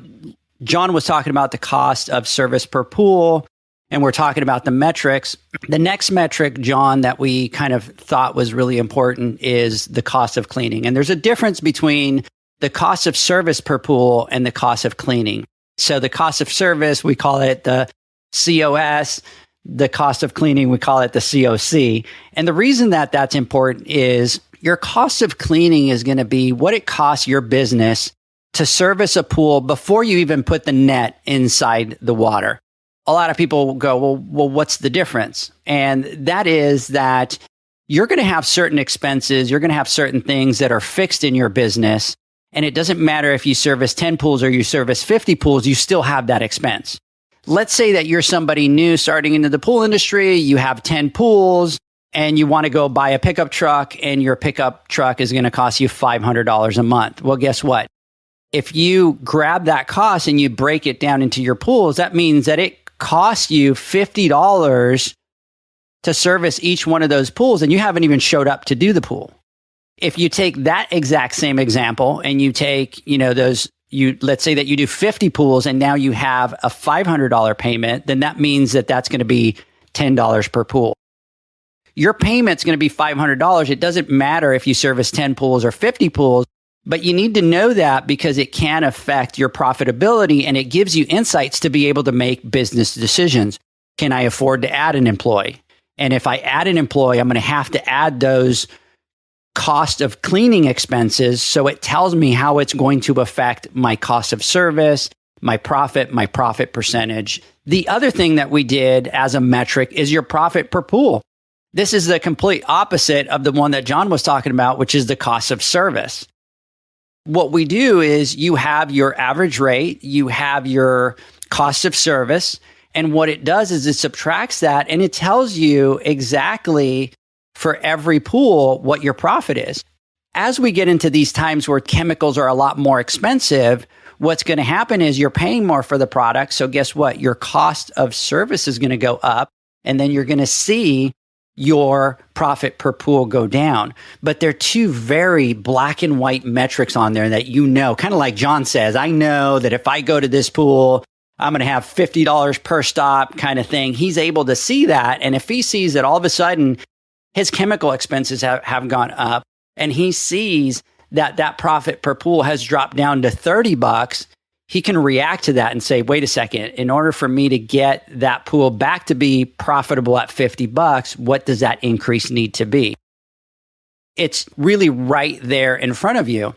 John was talking about the cost of service per pool, and we're talking about the metrics. The next metric, John, that we kind of thought was really important is the cost of cleaning. And there's a difference between the cost of service per pool and the cost of cleaning. So the cost of service, we call it the COS. The cost of cleaning, we call it the COC. And the reason that that's important is your cost of cleaning is going to be what it costs your business to service a pool before you even put the net inside the water. A lot of people will go, well, what's the difference? And that is that you're going to have certain expenses. You're going to have certain things that are fixed in your business. And it doesn't matter if you service 10 pools or you service 50 pools, you still have that expense. Let's say that you're somebody new starting into the pool industry, you have 10 pools, and you want to go buy a pickup truck, and your pickup truck is going to cost you $500 a month. Well, guess what? If you grab that cost and you break it down into your pools, that means that it costs you $50 to service each one of those pools, and you haven't even showed up to do the pool. If you take that exact same example and you take, let's say that you do 50 pools and now you have a $500 payment, then that means that that's going to be $10 per pool. Your payment's going to be $500. It doesn't matter if you service 10 pools or 50 pools, but you need to know that because it can affect your profitability and it gives you insights to be able to make business decisions. Can I afford to add an employee? And if I add an employee, I'm going to have to add those cost of cleaning expenses. So it tells me how it's going to affect my cost of service, my profit percentage. The other thing that we did as a metric is your profit per pool. This is the complete opposite of the one that John was talking about, which is the cost of service. what we do is you have your average rate, you have your cost of service, and what it does is it subtracts that and it tells you exactly for every pool what your profit is. As we get into these times where chemicals are a lot more expensive, what's going to happen is you're paying more for the product. So guess what? Your cost of service is going to go up, and then you're going to see your profit per pool go down. But there are two very black and white metrics on there that kind of like John says, I know that if I go to this pool, I'm going to have $50 per stop kind of thing. He's able to see that. And if he sees that all of a sudden his chemical expenses have gone up, and he sees that profit per pool has dropped down to $30, he can react to that and say, wait a second, in order for me to get that pool back to be profitable at $50, what does that increase need to be? It's really right there in front of you.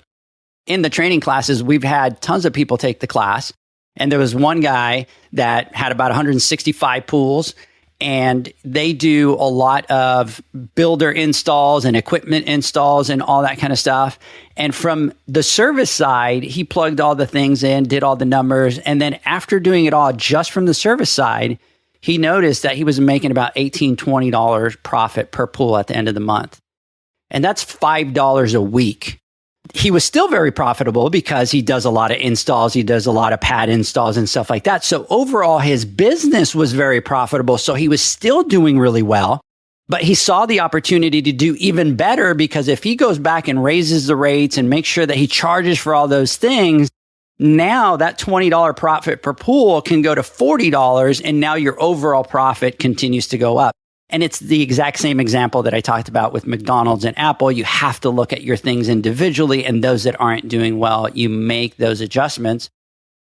In the training classes, we've had tons of people take the class. And there was one guy that had about 165 pools, and they do a lot of builder installs and equipment installs and all that kind of stuff. And from the service side, he plugged all the things in, did all the numbers. And then after doing it all just from the service side, he noticed that he was making about $18, $20 profit per pool at the end of the month. And that's $5 a week. He was still very profitable because he does a lot of installs. He does a lot of pad installs and stuff like that. So overall, his business was very profitable. So he was still doing really well, but he saw the opportunity to do even better, because if he goes back and raises the rates and makes sure that he charges for all those things, now that $20 profit per pool can go to $40, and now your overall profit continues to go up. And it's the exact same example that I talked about with McDonald's and Apple. You have to look at your things individually, and those that aren't doing well, you make those adjustments.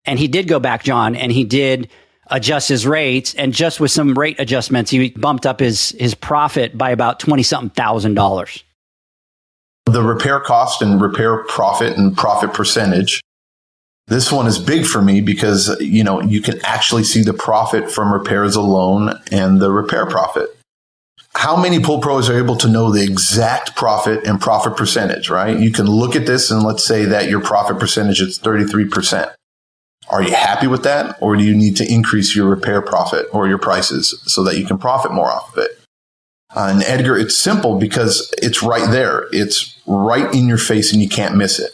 And he did go back, John, and he did adjust his rates. And just with some rate adjustments, he bumped up his profit by about $20-something thousand. The repair cost and repair profit and profit percentage. This one is big for me because, you can actually see the profit from repairs alone and the repair profit. How many pool pros are able to know the exact profit and profit percentage, right? You can look at this and let's say that your profit percentage is 33%. Are you happy with that? Or do you need to increase your repair profit or your prices so that you can profit more off of it? And Edgar, it's simple because it's right there. It's right in your face and you can't miss it.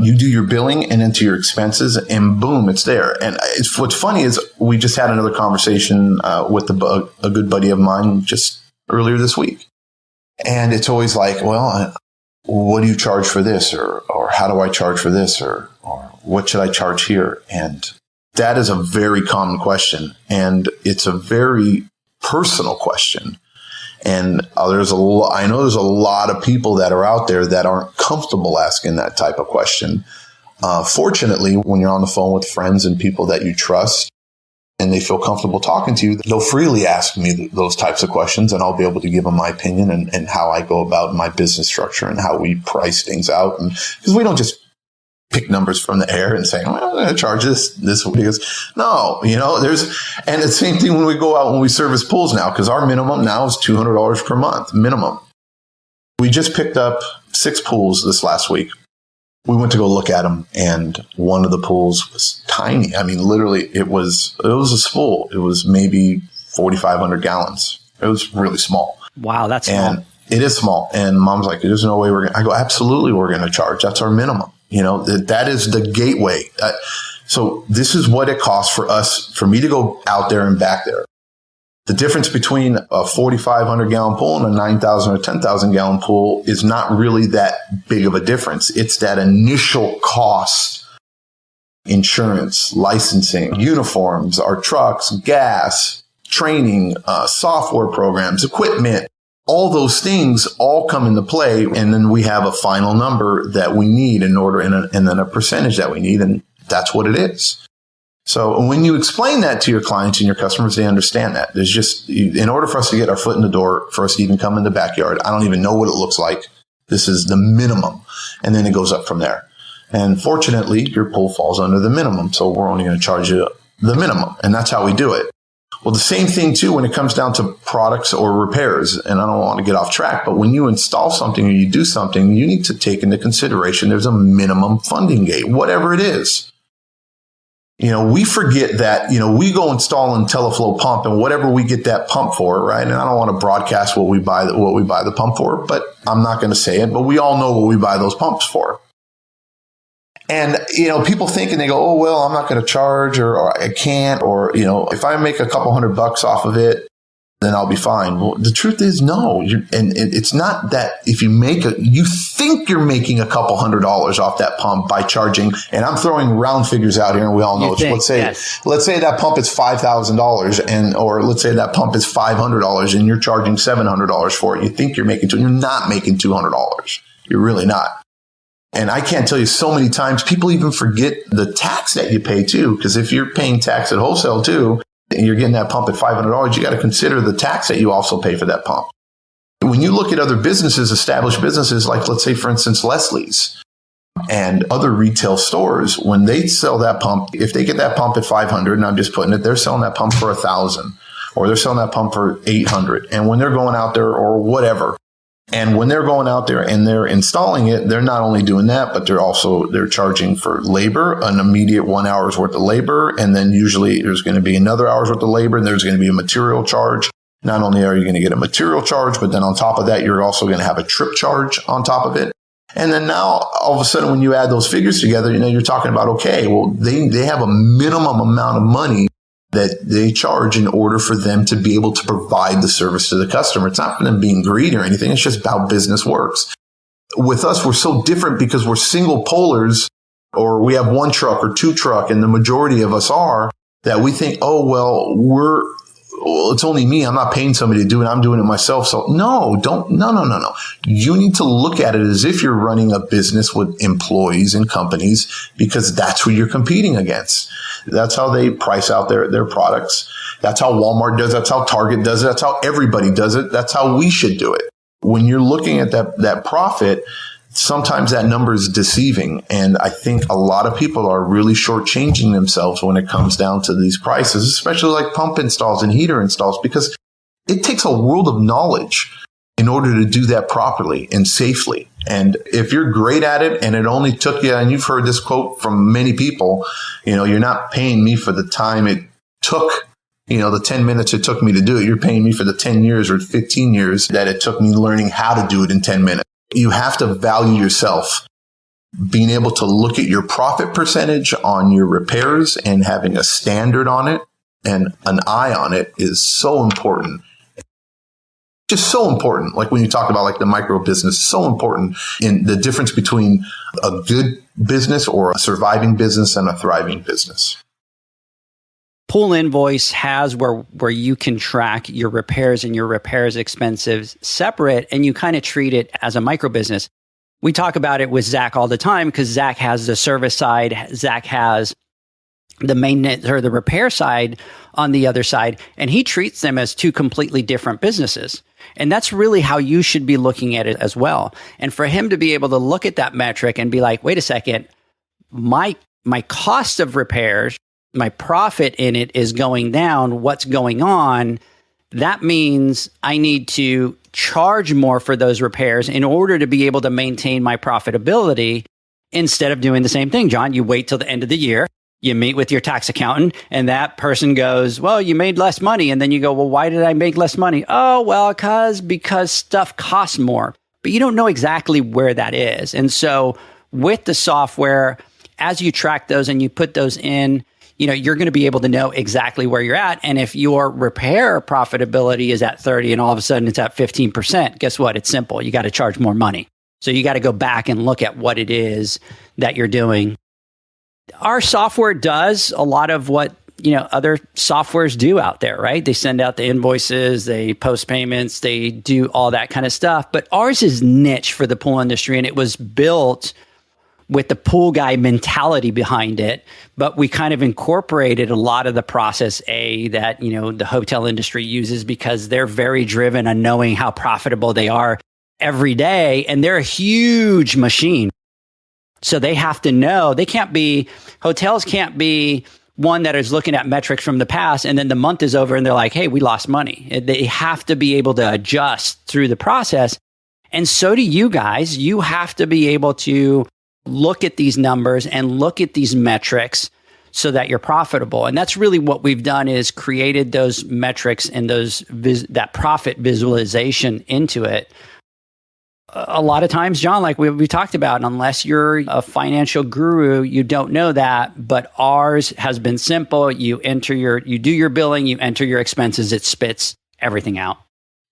You do your billing and into your expenses, and boom, it's there. And what's funny is we just had another conversation with a good buddy of mine just earlier this week. And it's always like, well, what do you charge for this? Or how do I charge for this? Or what should I charge here? And that is a very common question. And it's a very personal question. And I know there's a lot of people that are out there that aren't comfortable asking that type of question. Fortunately, when you're on the phone with friends and people that you trust and they feel comfortable talking to you, they'll freely ask me those types of questions, and I'll be able to give them my opinion and how I go about my business structure and how we price things out. And because we don't just pick numbers from the air and say, well, I'm going to charge this because no, and the same thing when we go out when we service pools now, because our minimum now is $200 per month minimum. We just picked up 6 pools this last week. We went to go look at them, and one of the pools was tiny. I mean, literally it was a spool. It was maybe 4,500 gallons. It was really small. Wow. That's small. And it is small. And Mom's like, there's no way I go, absolutely. We're going to charge. That's our minimum. That is the gateway. So this is what it costs for me to go out there and back there. The difference between a 4,500 gallon pool and a 9,000 or 10,000 gallon pool is not really that big of a difference. It's that initial cost, insurance, licensing, uniforms, our trucks, gas, training, software programs, equipment. All those things all come into play, and then we have a final number that we need in order, and then a percentage that we need, and that's what it is. So when you explain that to your clients and your customers, they understand that. There's just, in order for us to get our foot in the door, for us to even come in the backyard, I don't even know what it looks like. This is the minimum, and then it goes up from there. And fortunately, your pool falls under the minimum, so we're only going to charge you the minimum, and that's how we do it. Well, the same thing too when it comes down to products or repairs. And I don't want to get off track, but when you install something or you do something, you need to take into consideration there's a minimum funding gate, whatever it is. We forget that, we go install an IntelliFlow pump and whatever we get that pump for, right? And I don't want to broadcast what we buy the pump for, but I'm not going to say it, but we all know what we buy those pumps for. And, people think and they go, oh, well, I'm not going to charge or I can't, or, if I make a couple $100 off of it, then I'll be fine. Well, the truth is no. And it's not that if you think you're making a couple $100 off that pump by charging, and I'm throwing round figures out here and we all know, let's say that pump is $5,000 or let's say that pump is $500 and you're charging $700 for it. You think you're not making $200. You're really not. And I can't tell you so many times people even forget the tax that you pay too. Because if you're paying tax at wholesale too, and you're getting that pump at $500, you got to consider the tax that you also pay for that pump. When you look at other businesses, established businesses, like let's say, for instance, Leslie's and other retail stores, when they sell that pump, if they get that pump at $500, and I'm just putting it, they're selling that pump for $1,000 or they're selling that pump for $800. And when they're going out there or whatever, and when they're going out there and they're installing it, they're not only doing that, but they're charging for labor, an immediate 1 hour's worth of labor. And then usually there's going to be another hour's worth of labor and there's going to be a material charge. Not only are you going to get a material charge, but then on top of that, you're also going to have a trip charge on top of it. And then now all of a sudden, when you add those figures together, you're talking about, okay, well, they have a minimum amount of money that they charge in order for them to be able to provide the service to the customer. It's not for them being greedy or anything. It's just how business works. With us, we're so different because we're single polars, or we have one truck or two truck, and the majority of us are, that we think, oh, well, it's only me. I'm not paying somebody to do it. I'm doing it myself. So no. You need to look at it as if you're running a business with employees and companies, because that's who you're competing against. That's how they price out their products. That's how Walmart does it. That's how Target does it. That's how everybody does it. That's how we should do it. When you're looking at that profit, sometimes that number is deceiving. And I think a lot of people are really shortchanging themselves when it comes down to these prices, especially like pump installs and heater installs, because it takes a world of knowledge in order to do that properly and safely. And if you're great at it and it only took you, and you've heard this quote from many people, you're not paying me for the time it took, the 10 minutes it took me to do it. You're paying me for the 10 years or 15 years that it took me learning how to do it in 10 minutes. You have to value yourself. Being able to look at your profit percentage on your repairs and having a standard on it and an eye on it is so important. Just so important. Like when you talk about like the micro business, so important in the difference between a good business or a surviving business and a thriving business. Pool Invoice has where you can track your repairs and your repairs expenses separate, and you kind of treat it as a micro business. We talk about it with Zach all the time because Zach has the service side, Zach has the maintenance or the repair side on the other side, and he treats them as two completely different businesses. And that's really how you should be looking at it as well. And for him to be able to look at that metric and be like, wait a second, my cost of repairs, my profit in it is going down. What's going on? That means I need to charge more for those repairs in order to be able to maintain my profitability instead of doing the same thing. John, you wait till the end of the year. You meet with your tax accountant and that person goes, well, you made less money. And then you go, well, why did I make less money? Oh, well, because stuff costs more. But you don't know exactly where that is. And so with the software, as you track those and you put those in, you're going to be able to know exactly where you're at. And if your repair profitability is at 30 and all of a sudden it's at 15%, guess what? It's simple. You got to charge more money. So you got to go back and look at what it is that you're doing. Our software does a lot of what, other softwares do out there, right? They send out the invoices, they post payments, they do all that kind of stuff. But ours is niche for the pool industry, and it was built with the pool guy mentality behind it. But we kind of incorporated a lot of the process that, the hotel industry uses because they're very driven on knowing how profitable they are every day. And they're a huge machine. So they have to know hotels can't be one that is looking at metrics from the past, and then the month is over and they're like, hey, we lost money. They have to be able to adjust through the process. And so do you guys. You have to be able to look at these numbers and look at these metrics so that you're profitable. And that's really what we've done, is created those metrics and that profit visualization into it. A lot of times, John, like we talked about, unless you're a financial guru, you don't know that. But ours has been simple. You do your billing, you enter your expenses, it spits everything out.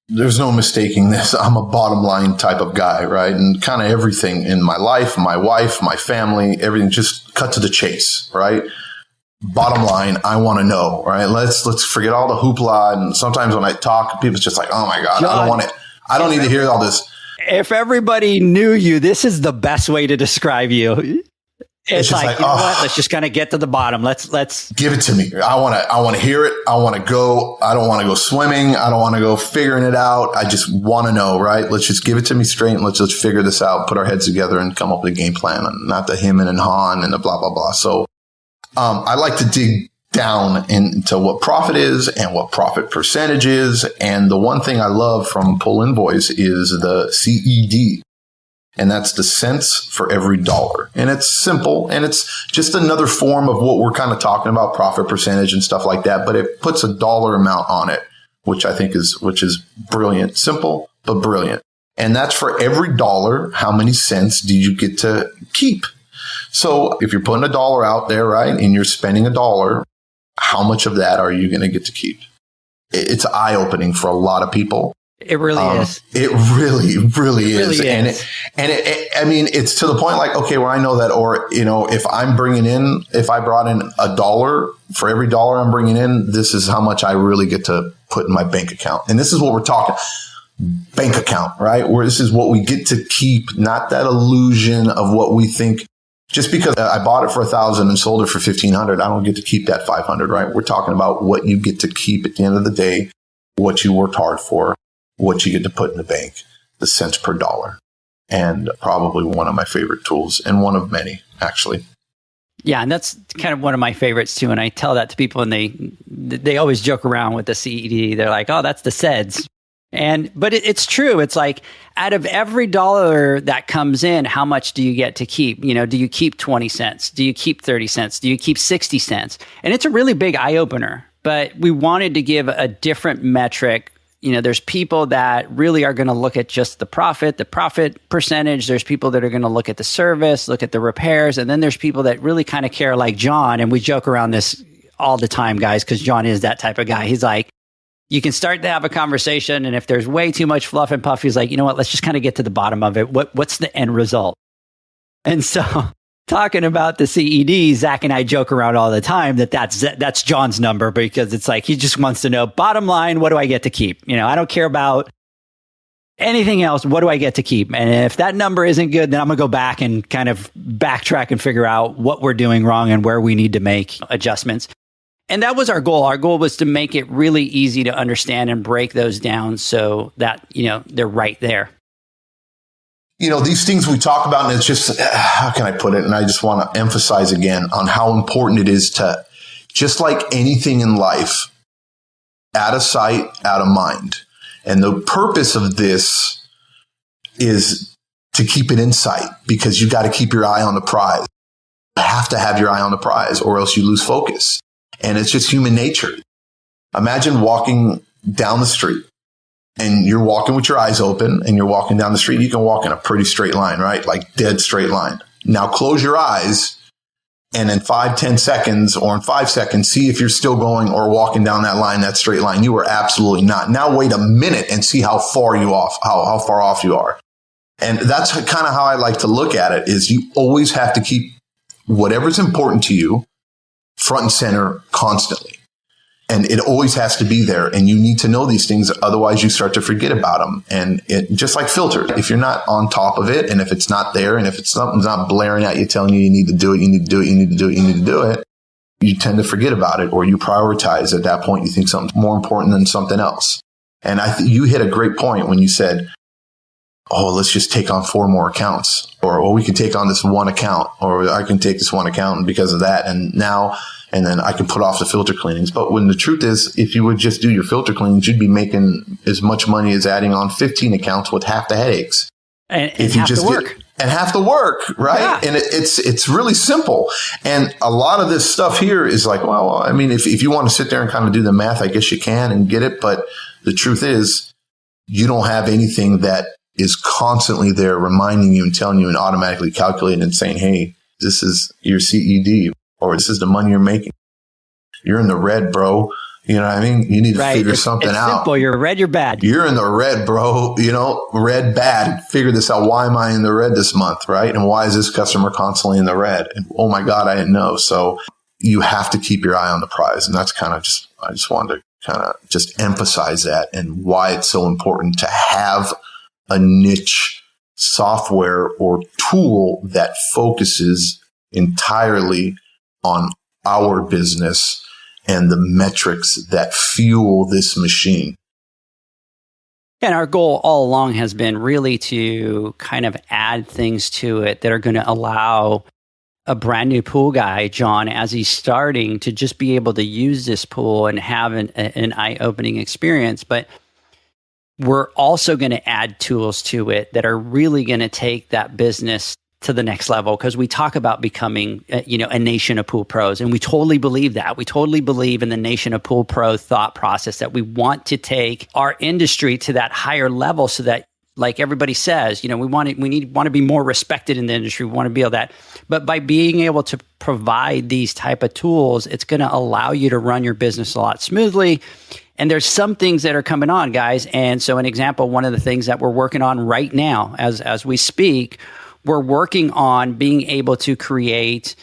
There's no mistaking this. I'm a bottom line type of guy, right? And kind of everything in my life, my wife, my family, everything, just cut to the chase, right? Bottom line, I want to know, right? Let's forget all the hoopla. And sometimes when I talk, people's just like, oh my God, John, I don't want it. I don't need to hear all this. If everybody knew you, this is the best way to describe you. It's like, you know what? Let's just kind of get to the bottom. Let's give it to me. I want to hear it. I want to go. I don't want to go swimming. I don't want to go figuring it out. I just want to know, right? Let's just give it to me straight and let's just figure this out, put our heads together and come up with a game plan, and not the him and han and the blah, blah, blah. So, I like to dig down into what profit is and what profit percentage is. And the one thing I love from Pool Invoice is the CED. And that's the cents for every dollar. And it's simple. And it's just another form of what we're kind of talking about, profit percentage and stuff like that. But it puts a dollar amount on it, which I think is brilliant. Simple, but brilliant. And that's for every dollar. How many cents do you get to keep? So if you're putting $1 out there, right, and you're spending $1, how much of that are you going to get to keep? It's eye-opening for a lot of people. It really is. It really is. And I mean, it's to the point like, okay, well, I know that, or, you know, if I brought in $1 for every dollar I'm bringing in, this is how much I really get to put in my bank account. And this is what we're talking, bank account, right? Where this is what we get to keep, not that illusion of what we think. Just because I bought it for $1,000 and sold it for $1,500, I don't get to keep that $500, right? We're talking about what you get to keep at the end of the day, what you worked hard for, what you get to put in the bank, the cents per dollar. And probably one of my favorite tools, and one of many, actually. Yeah, and that's kind of one of my favorites too. And I tell that to people, and they always joke around with the CED. They're like, oh, that's the CEDs. But it's true. It's like, out of every dollar that comes in, how much do you get to keep? You know, do you keep 20 cents? Do you keep 30 cents? Do you keep 60 cents? And it's a really big eye opener, but we wanted to give a different metric. You know, there's people that really are going to look at just the profit percentage. There's people that are going to look at the service, look at the repairs. And then there's people that really kind of care, like John. And we joke around this all the time, guys, because John is that type of guy. He's like, you can start to have a conversation, and if there's way too much fluff and puff, he's like, you know what, let's just kind of get to the bottom of it. What's the end result? And so talking about the CED, Zach and I joke around all the time that's John's number, because it's like, he just wants to know, bottom line, what do I get to keep? You know, I don't care about anything else. What do I get to keep? And if that number isn't good, then I'm going to go back and kind of backtrack and figure out what we're doing wrong and where we need to make adjustments. And that was our goal. Our goal was to make it really easy to understand and break those down so that, you know, they're right there. You know, these things we talk about, and it's just, how can I put it? And I just want to emphasize again on how important it is to, just like anything in life, out of sight, out of mind. And the purpose of this is to keep it in sight, because you got to keep your eye on the prize. You have to have your eye on the prize, or else you lose focus. And it's just human nature. Imagine walking down the street, and you're walking with your eyes open, and you're walking down the street. You can walk in a pretty straight line, right? Like dead straight line. Now close your eyes, and in 5-10 seconds, or in 5 seconds, see if you're still going or walking down that line, that straight line. You are absolutely not. Now wait a minute and see how far off you are. And that's kind of how I like to look at it, is you always have to keep whatever's important to you front and center constantly. And it always has to be there. And you need to know these things. Otherwise, you start to forget about them. And it just like filters. If you're not on top of it, and if it's not there, and if something's not blaring at you, telling you need to do it, you need to do it, you need to do it, you need to do it, you tend to forget about it, or you prioritize. At that point, you think something's more important than something else. And I think you hit a great point when you said, oh, let's just take on 4 more accounts, or oh, we can take on this one account, or I can take this one account and because of that. And then I can put off the filter cleanings. But when the truth is, if you would just do your filter cleanings, you'd be making as much money as adding on 15 accounts with half the headaches. And half the work. And half the work, right? Yeah. And it's really simple. And a lot of this stuff here is like, well, I mean, if you want to sit there and kind of do the math, I guess you can and get it. But the truth is, you don't have anything that is constantly there reminding you and telling you and automatically calculating and saying, hey, this is your CED, or this is the money you're making. You're in the red, bro. You know what I mean? You need to figure something out. It's simple. You're red, you're bad. You're in the red, bro. You know, red, bad. Figure this out. Why am I in the red this month, right? And why is this customer constantly in the red? And oh my God, I didn't know. So you have to keep your eye on the prize. And that's kind of I just wanted to kind of just emphasize that and why it's so important to have a niche software or tool that focuses entirely on our business and the metrics that fuel this machine. And our goal all along has been really to kind of add things to it that are going to allow a brand new pool guy, John, as he's starting, to just be able to use this pool and have an eye-opening experience. But we're also going to add tools to it that are really going to take that business to the next level, because we talk about becoming, a nation of pool pros. And we totally believe that. We totally believe in the nation of pool pro thought process, that we want to take our industry to that higher level so that, like everybody says, we want to be more respected in the industry. We want to be able that. But by being able to provide these type of tools, it's going to allow you to run your business a lot smoothly. And there's some things that are coming on, guys. And so an example, one of the things that we're working on right now as we speak, we're working on being able to create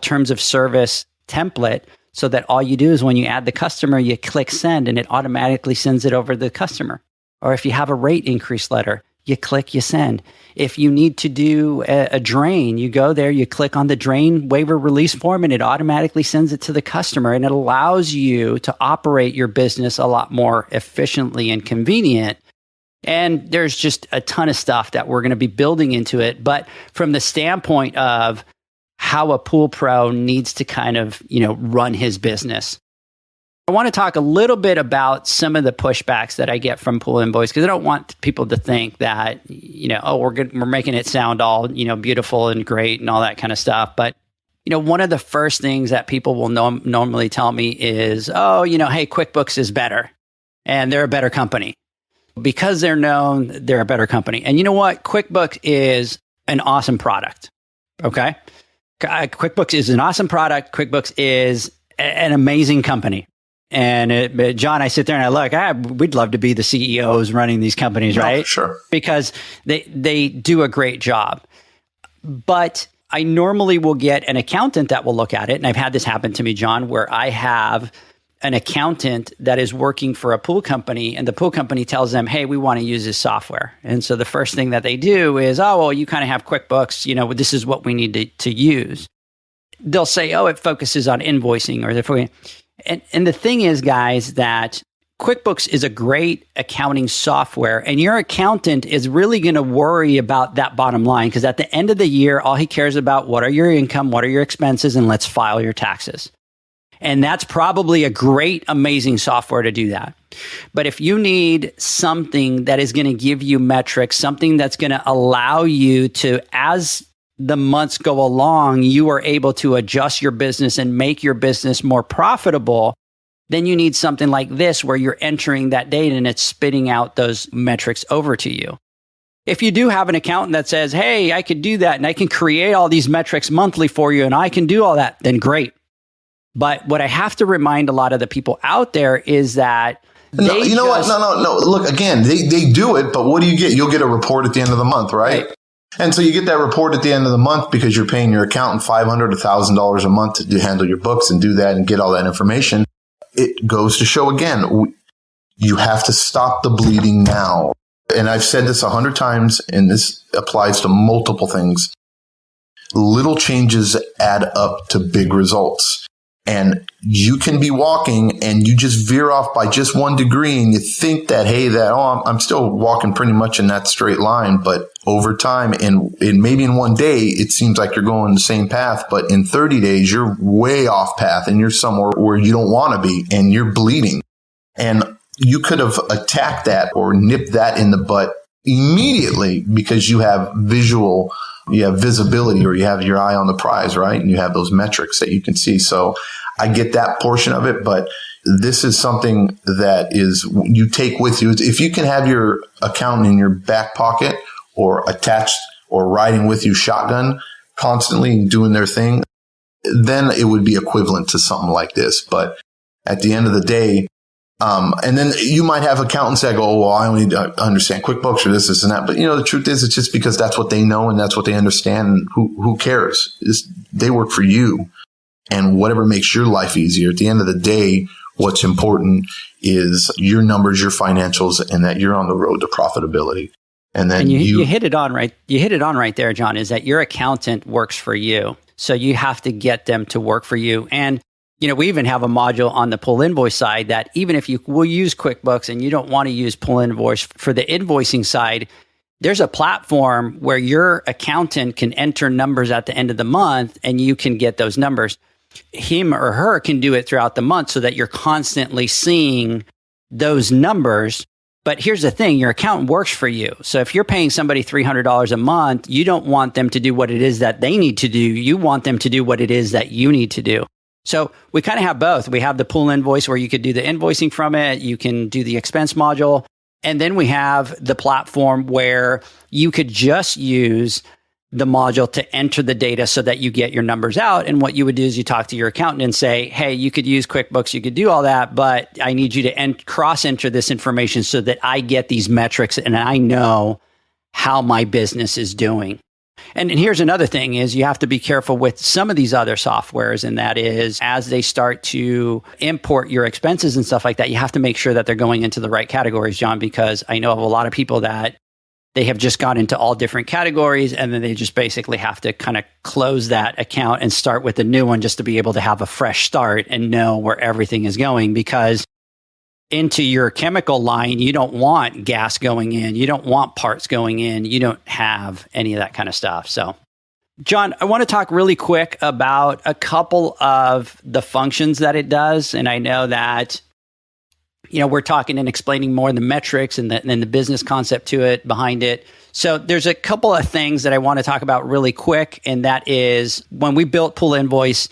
terms of service template so that all you do is when you add the customer, you click send and it automatically sends it over to the customer. Or if you have a rate increase letter, you click, you send. If you need to do a drain, you go there, you click on the drain waiver release form and it automatically sends it to the customer. And it allows you to operate your business a lot more efficiently and convenient. And there's just a ton of stuff that we're going to be building into it. But from the standpoint of how a pool pro needs to kind of, run his business, I want to talk a little bit about some of the pushbacks that I get from Pool Invoice, because I don't want people to think that, we're making it sound all, beautiful and great and all that kind of stuff. But, one of the first things that people will normally tell me is, hey, QuickBooks is better and they're a better company. Because they're known, they're a better company. And you know what? QuickBooks is an awesome product. Okay? QuickBooks is an awesome product. QuickBooks is an amazing company. And John, I sit there and I look, we'd love to be the CEOs running these companies, right? Sure. Because they do a great job. But I normally will get an accountant that will look at it. And I've had this happen to me, John, where I have an accountant that is working for a pool company and the pool company tells them, hey, we want to use this software. And so the first thing that they do is, you kind of have QuickBooks, this is what we need to use. They'll say, it focuses on invoicing and the thing is, guys, that QuickBooks is a great accounting software and your accountant is really going to worry about that bottom line, because at the end of the year, all he cares about, what are your income, what are your expenses, and let's file your taxes. And that's probably a great, amazing software to do that. But if you need something that is going to give you metrics, something that's going to allow you to, as the months go along, you are able to adjust your business and make your business more profitable, then you need something like this where you're entering that data and it's spitting out those metrics over to you. If you do have an accountant that says, hey, I could do that and I can create all these metrics monthly for you and I can do all that, then great. But what I have to remind a lot of the people out there is that No. Look, again, they do it, but what do you get? You'll get a report at the end of the month, right? And so you get that report at the end of the month because you're paying your accountant $500, $1,000 a month to handle your books and do that and get all that information. It goes to show again, you have to stop the bleeding now. And I've said this 100 times, and this applies to multiple things. Little changes add up to big results. And you can be walking and you just veer off by just 1 degree and you think that, hey, I'm still walking pretty much in that straight line. But over time and maybe in 1 day, it seems like you're going the same path. But in 30 days, you're way off path and you're somewhere where you don't want to be and you're bleeding. And you could have attacked that or nipped that in the butt immediately because you have visibility, or you have your eye on the prize, right? And you have those metrics that you can see. So I get that portion of it, but this is something that is you take with you. If you can have your accountant in your back pocket or attached or riding with you shotgun constantly doing their thing, then it would be equivalent to something like this. But at the end of the day, and then you might have accountants that go, oh, well, I only understand QuickBooks or this and that. But, the truth is, it's just because that's what they know and that's what they understand. And who cares? They work for you. And whatever makes your life easier, at the end of the day, what's important is your numbers, your financials, and that you're on the road to profitability. And then you hit it on right. You hit it on right there, John, is that your accountant works for you. So you have to get them to work for you. And we even have a module on the Pool Invoice side that even if you will use QuickBooks and you don't want to use Pool Invoice for the invoicing side, there's a platform where your accountant can enter numbers at the end of the month and you can get those numbers. Him or her can do it throughout the month so that you're constantly seeing those numbers. But here's the thing, your accountant works for you. So if you're paying somebody $300 a month, you don't want them to do what it is that they need to do. You want them to do what it is that you need to do. So we kind of have both. We have the Pool Invoice where you could do the invoicing from it. You can do the expense module. And then we have the platform where you could just use the module to enter the data so that you get your numbers out. And what you would do is you talk to your accountant and say, hey, you could use QuickBooks, you could do all that, but I need you to cross-enter this information so that I get these metrics and I know how my business is doing. And here's another thing is you have to be careful with some of these other softwares. And that is as they start to import your expenses and stuff like that, you have to make sure that they're going into the right categories, John, because I know of a lot of people that they have just got into all different categories and then they just basically have to kind of close that account and start with a new one just to be able to have a fresh start and know where everything is going. Because into your chemical line, you don't want gas going in. You don't want parts going in. You don't have any of that kind of stuff. So, John, I want to talk really quick about a couple of the functions that it does. And I know that, we're talking and explaining more the metrics and the business concept to it, behind it. So there's a couple of things that I want to talk about really quick. And that is when we built Pool Invoice,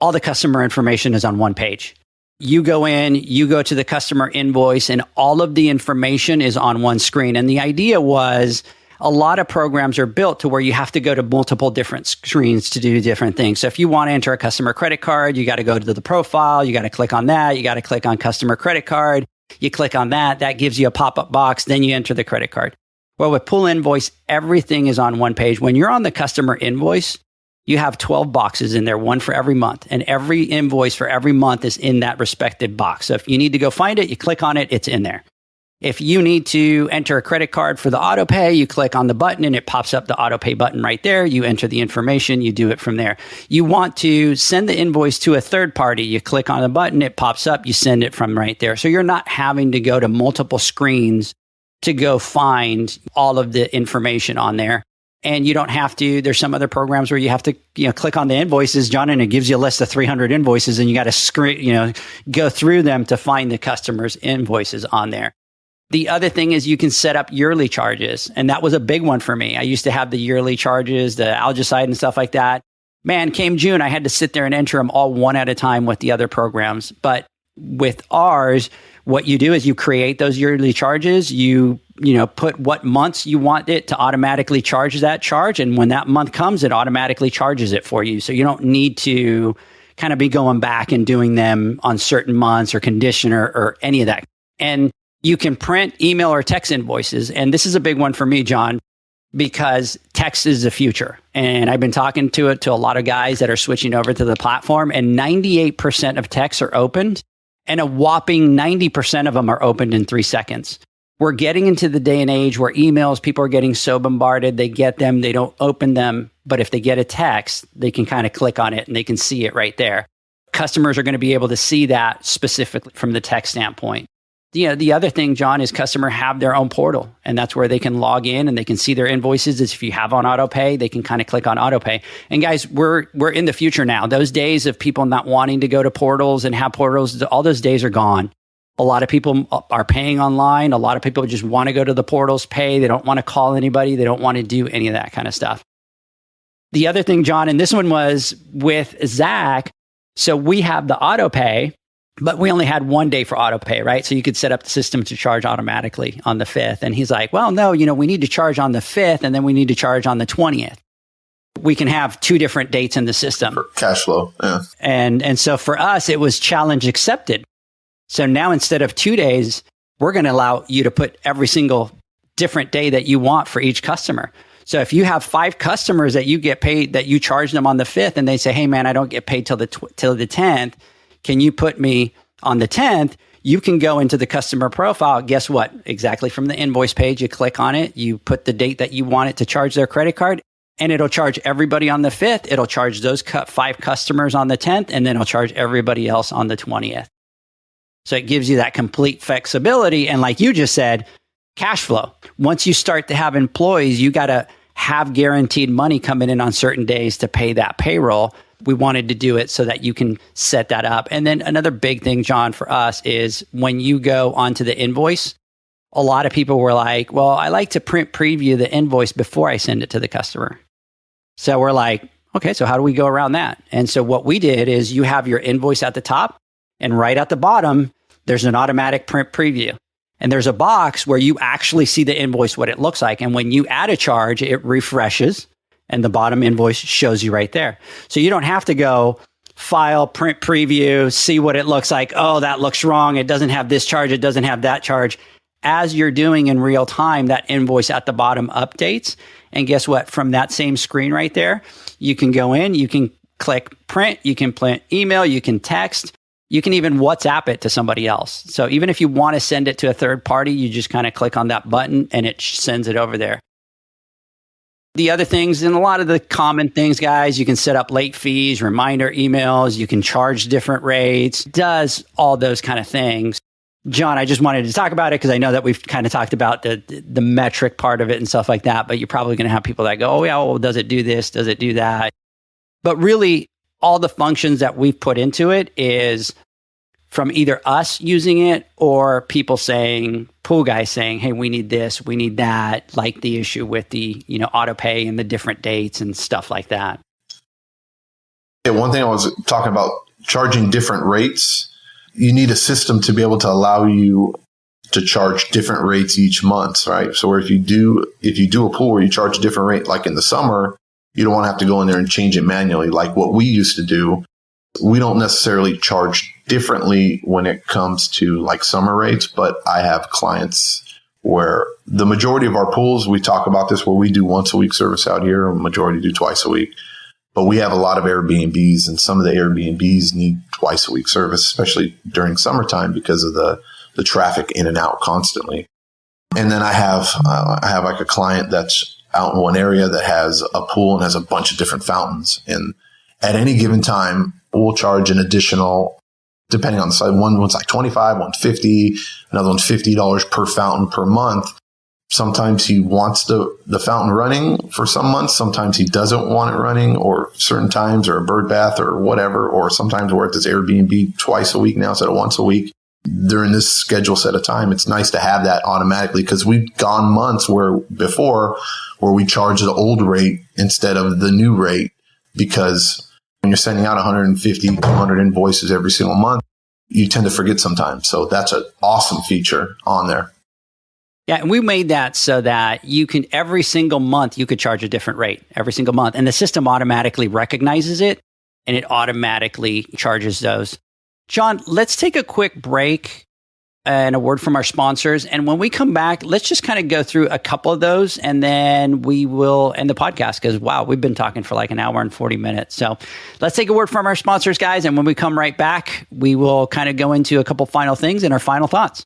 all the customer information is on one page. You go in, you go to the customer invoice, and all of the information is on one screen. And the idea was a lot of programs are built to where you have to go to multiple different screens to do different things. So if you want to enter a customer credit card, you got to go to the profile, you got to click on that, you got to click on customer credit card, you click on that, that gives you a pop-up box, then you enter the credit card. Well, with Pool Invoice, everything is on one page. When you're on the customer invoice, you have 12 boxes in there, one for every month. And every invoice for every month is in that respective box. So if you need to go find it, you click on it, it's in there. If you need to enter a credit card for the auto pay, you click on the button and it pops up the auto pay button right there. You enter the information, you do it from there. You want to send the invoice to a third party, you click on the button, it pops up, you send it from right there. So you're not having to go to multiple screens to go find all of the information on there. And you don't have to, there's some other programs where you have to, click on the invoices, John, and it gives you a list of 300 invoices and you got to go through them to find the customer's invoices on there. The other thing is you can set up yearly charges. And that was a big one for me. I used to have the yearly charges, the algicide and stuff like that. Man, came June, I had to sit there and enter them all one at a time with the other programs. But with ours, what you do is you create those yearly charges. You put what months you want it to automatically charge that charge. And when that month comes, it automatically charges it for you. So you don't need to kind of be going back and doing them on certain months or condition or any of that. And you can print, email, or text invoices. And this is a big one for me, John, because text is the future. And I've been talking to a lot of guys that are switching over to the platform, and 98% of texts are opened, and a whopping 90% of them are opened in 3 seconds. We're getting into the day and age where emails, people are getting so bombarded, they get them, they don't open them. But if they get a text, they can kind of click on it and they can see it right there. customers are going to be able to see that specifically from the tech standpoint. The other thing, John, is customer have their own portal, and that's where they can log in and they can see their invoices. If you have on auto pay, they can kind of click on auto pay. And guys, we're in the future now. Those days of people not wanting to go to portals and have portals, all those days are gone. A lot of people are paying online. A lot of people just want to go to the portals, pay. They don't want to call anybody. They don't want to do any of that kind of stuff. The other thing, John, and this one was with Zach. So we have the auto pay, but we only had 1 day for auto pay, right? So you could set up the system to charge automatically on the 5th. And he's like, well, no, we need to charge on the 5th and then we need to charge on the 20th. We can have 2 different dates in the system. For cash flow, yeah. And so for us, it was challenge accepted. So now instead of 2 days, we're going to allow you to put every single different day that you want for each customer. So if you have 5 customers that you get paid, that you charge them on the 5th and they say, hey man, I don't get paid till the 10th. Can you put me on the 10th? You can go into the customer profile. Guess what? Exactly from the invoice page, you click on it, you put the date that you want it to charge their credit card, and it'll charge everybody on the 5th. It'll charge those 5 customers on the 10th, and then it'll charge everybody else on the 20th. So it gives you that complete flexibility. And like you just said, cash flow. Once you start to have employees, you got to have guaranteed money coming in on certain days to pay that payroll. We wanted to do it so that you can set that up. And then another big thing, John, for us is when you go onto the invoice, a lot of people were like, well, I like to print preview the invoice before I send it to the customer. So we're like, okay, so how do we go around that? And so what we did is you have your invoice at the top, and right at the bottom, there's an automatic print preview. And there's a box where you actually see the invoice, what it looks like. And when you add a charge, it refreshes and the bottom invoice shows you right there. So you don't have to go file, print preview, see what it looks like. Oh, that looks wrong. It doesn't have this charge. It doesn't have that charge. As you're doing in real time, that invoice at the bottom updates. And guess what? From that same screen right there, you can go in, you can click print, you can print email, you can text. You can even WhatsApp it to somebody else. So even if you want to send it to a third party, you just kind of click on that button and it sends it over there. The other things, and a lot of the common things, guys, you can set up late fees, reminder emails, you can charge different rates, does all those kind of things. John, I just wanted to talk about it because I know that we've kind of talked about the metric part of it and stuff like that, but you're probably going to have people that go, oh yeah, well, does it do this? Does it do that? But really, all the functions that we've put into it is from either us using it or people saying, pool guys saying, hey, we need this, we need that, like the issue with the, auto pay and the different dates and stuff like that. Yeah, one thing I was talking about, charging different rates. You need a system to be able to allow you to charge different rates each month, right? So if you do a pool where you charge a different rate, like in the summer, you don't want to have to go in there and change it manually like what we used to do. We don't necessarily charge differently when it comes to like summer rates, but I have clients where the majority of our pools, we talk about this, where we do once a week service out here, and majority do twice a week. But we have a lot of Airbnbs, and some of the Airbnbs need twice a week service, especially during summertime because of the traffic in and out constantly. And then I have like a client that's out in one area that has a pool and has a bunch of different fountains. And at any given time, we'll charge an additional, depending on the site. One's like $25, one's $50, another one's $50 per fountain per month. Sometimes he wants the fountain running for some months. Sometimes he doesn't want it running, or certain times, or a bird bath or whatever. Or sometimes we're at this Airbnb twice a week now instead of once a week. During this schedule set of time, it's nice to have that automatically, because we've gone months where we charge the old rate instead of the new rate, because when you're sending out 150, 200 invoices every single month, you tend to forget sometimes. So that's an awesome feature on there. Yeah, and we made that so that you can, every single month, you could charge a different rate every single month. And the system automatically recognizes it, and it automatically charges those. John, let's take a quick break and a word from our sponsors. And when we come back, let's just kind of go through a couple of those, and then we will end the podcast, because, wow, we've been talking for like an hour and 40 minutes. So let's take a word from our sponsors, guys. And when we come right back, we will kind of go into a couple final things and our final thoughts.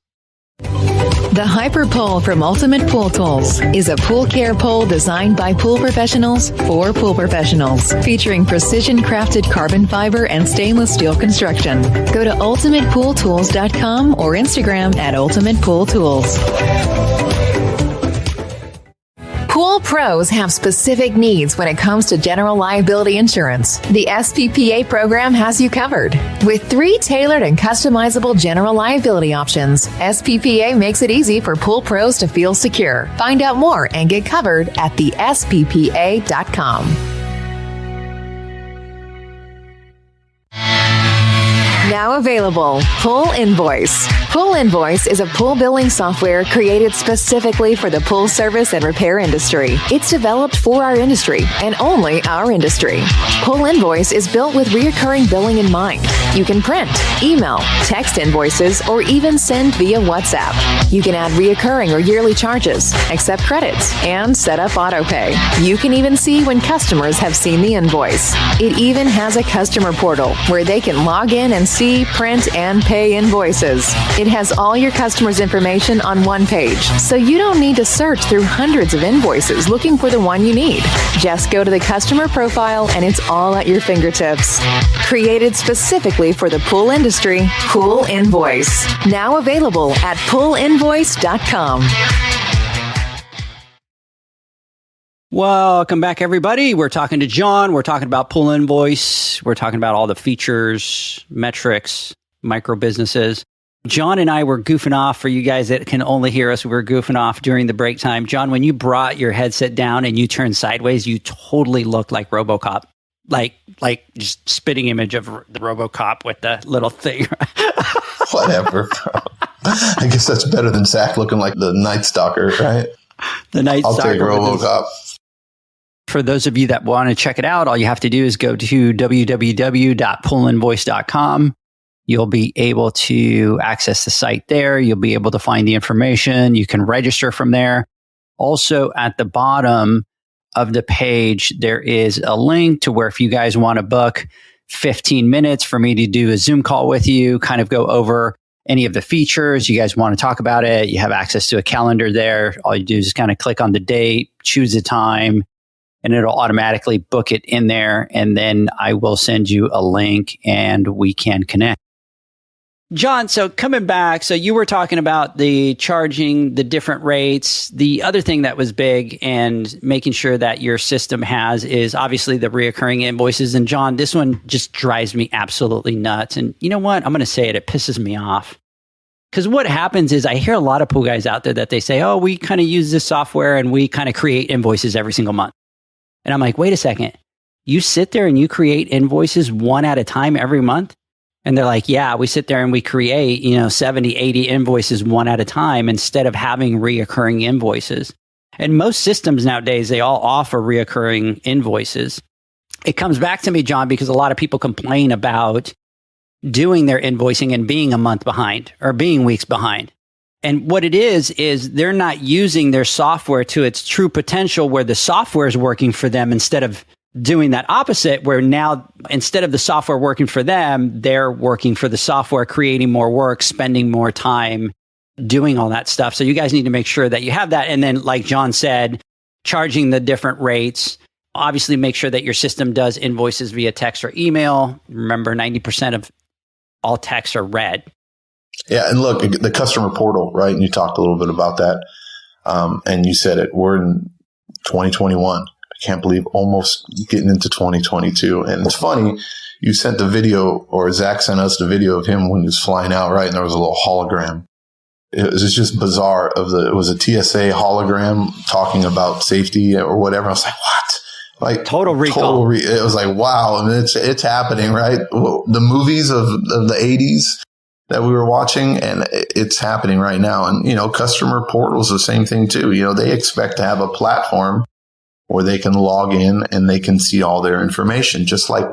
The Hyper Pole from Ultimate Pool Tools is a pool care pole designed by pool professionals for pool professionals, featuring precision-crafted carbon fiber and stainless steel construction. Go to ultimatepooltools.com or Instagram at Ultimate Pool Tools. Pool pros have specific needs when it comes to general liability insurance. The SPPA program has you covered. With 3 tailored and customizable general liability options, SPPA makes it easy for pool pros to feel secure. Find out more and get covered at thesppa.com. Now available, Pool Invoice. Pool Invoice is a pool billing software created specifically for the pool service and repair industry. It's developed for our industry and only our industry. Pool Invoice is built with recurring billing in mind. You can print, email, text invoices, or even send via WhatsApp. You can add recurring or yearly charges, accept credits, and set up autopay. You can even see when customers have seen the invoice. It even has a customer portal where they can log in and see, print, and pay invoices. It has all your customers' information on one page, so you don't need to search through hundreds of invoices looking for the one you need. Just go to the customer profile and it's all at your fingertips. Created specifically for the pool industry, Pool Invoice. Now available at poolinvoice.com. Welcome back, everybody. We're talking to John. We're talking about Pool Invoice. We're talking about all the features, metrics, micro businesses. John and I were goofing off. For you guys that can only hear us, we were goofing off during the break time. John, when you brought your headset down and you turned sideways, you totally looked like RoboCop. Like just spitting image of the RoboCop with the little thing. Whatever, bro. I guess that's better than Zach looking like the Night Stalker, right? The Night Stalker. I'll take RoboCop. For those of you that want to check it out, all you have to do is go to www.poolinvoice.com. You'll be able to access the site there. You'll be able to find the information. You can register from there. Also, at the bottom of the page, there is a link to where if you guys want to book 15 minutes for me to do a Zoom call with you, kind of go over any of the features you guys want to talk about it. You have access to a calendar there. All you do is kind of click on the date, choose the time, and it'll automatically book it in there. And then I will send you a link and we can connect. John, so coming back, so you were talking about the charging, the different rates. The other thing that was big and making sure that your system has is obviously the reoccurring invoices. And John, this one just drives me absolutely nuts. And you know what? I'm going to say it. It pisses me off. Because what happens is I hear a lot of pool guys out there that they say, oh, we kind of use this software and we kind of create invoices every single month. And I'm like, wait a second. You sit there and you create invoices one at a time every month? And they're like, yeah, we sit there and we create, 70, 80 invoices one at a time instead of having reoccurring invoices. And most systems nowadays, they all offer reoccurring invoices. It comes back to me, John, because a lot of people complain about doing their invoicing and being a month behind or being weeks behind. And what it is they're not using their software to its true potential where the software is working for them instead of doing that opposite, where now instead of the software working for them, they're working for the software, creating more work, spending more time doing all that stuff. So you guys need to make sure that you have that. And then, like John said, charging the different rates. Obviously, make sure that your system does invoices via text or email. Remember, 90% of all texts are read. Yeah, and look, the customer portal, right? And you talked a little bit about that. And you said it. We're in 2021. Can't believe almost getting into 2022. And it's funny, you sent the video, or Zach sent us the video of him when he was flying out, right? And there was a little hologram. It was just bizarre. It was a TSA hologram talking about safety or whatever. I was like, what? Like total recall. It was like, wow. I mean, it's happening, right? The movies of the 80s that we were watching, and it's happening right now. And, customer portals, the same thing too. They expect to have a platform where they can log in and they can see all their information. Just like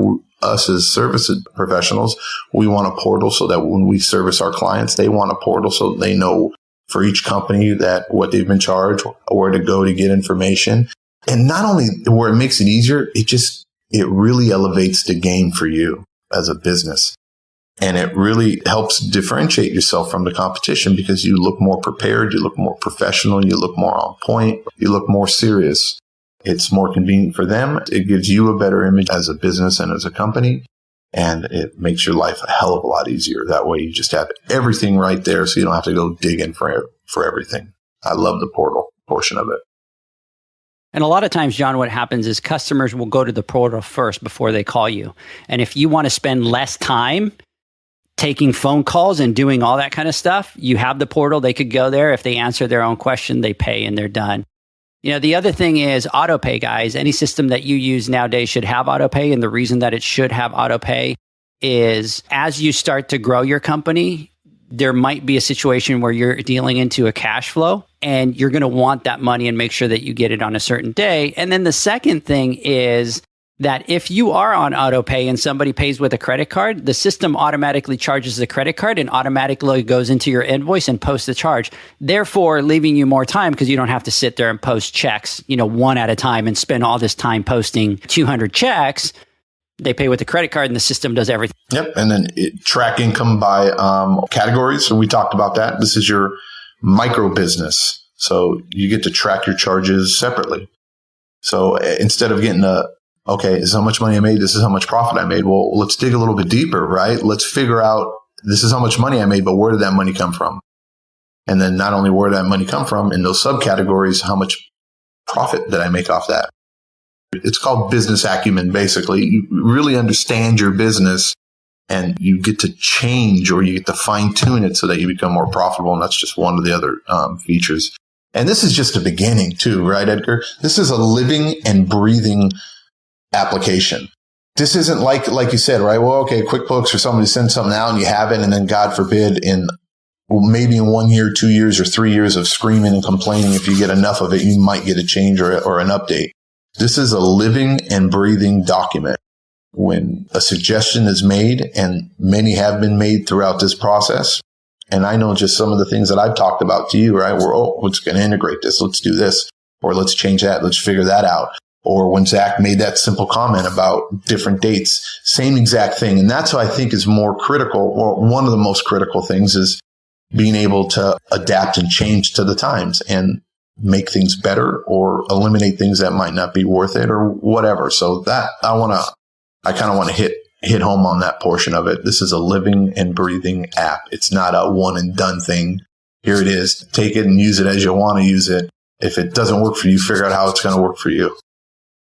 us as service professionals, we want a portal so that when we service our clients, they want a portal so they know for each company that what they've been charged, where to go to get information. And not only where it makes it easier, it really elevates the game for you as a business. And it really helps differentiate yourself from the competition because you look more prepared, you look more professional, you look more on point, you look more serious. It's more convenient for them. It gives you a better image as a business and as a company. And it makes your life a hell of a lot easier. That way you just have everything right there so you don't have to go digging for everything. I love the portal portion of it. And a lot of times, John, what happens is customers will go to the portal first before they call you. And if you want to spend less time taking phone calls and doing all that kind of stuff, you have the portal. They could go there. If they answer their own question, they pay and they're done. You know, the other thing is autopay, guys. Any system that you use nowadays should have autopay. And the reason that it should have autopay is as you start to grow your company, there might be a situation where you're dealing into a cash flow and you're going to want that money and make sure that you get it on a certain day. And then the second thing is that if you are on autopay and somebody pays with a credit card, the system automatically charges the credit card and automatically goes into your invoice and posts the charge, therefore leaving you more time because you don't have to sit there and post checks, one at a time and spend all this time posting 200 checks. They pay with the credit card and the system does everything. Yep. And then track income by categories. So we talked about that. This is your micro business. So you get to track your charges separately. So instead of getting okay, this is how much money I made, this is how much profit I made. Well, let's dig a little bit deeper, right? Let's figure out this is how much money I made, but where did that money come from? And then not only where did that money come from, in those subcategories, how much profit did I make off that? It's called business acumen, basically. You really understand your business and you get to change or you get to fine tune it so that you become more profitable. And that's just one of the other features. And this is just the beginning too, right, Edgar? This is a living and breathing application. This isn't like you said, right? Well, okay, QuickBooks or somebody sends something out and you have it. And then God forbid maybe in 1 year, 2 years or 3 years of screaming and complaining, if you get enough of it, you might get a change or an update. This is a living and breathing document. When a suggestion is made, and many have been made throughout this process, and I know just some of the things that I've talked about to you, right? Let's going to integrate this. Let's do this. Or let's change that. Let's figure that out. Or when Zach made that simple comment about different dates, same exact thing. And that's what I think is more critical, or one of the most critical things is being able to adapt and change to the times and make things better or eliminate things that might not be worth it or whatever. So that I kind of want to hit home on that portion of it. This is a living and breathing app. It's not a one and done thing. Here it is. Take it and use it as you want to use it. If it doesn't work for you, figure out how it's going to work for you.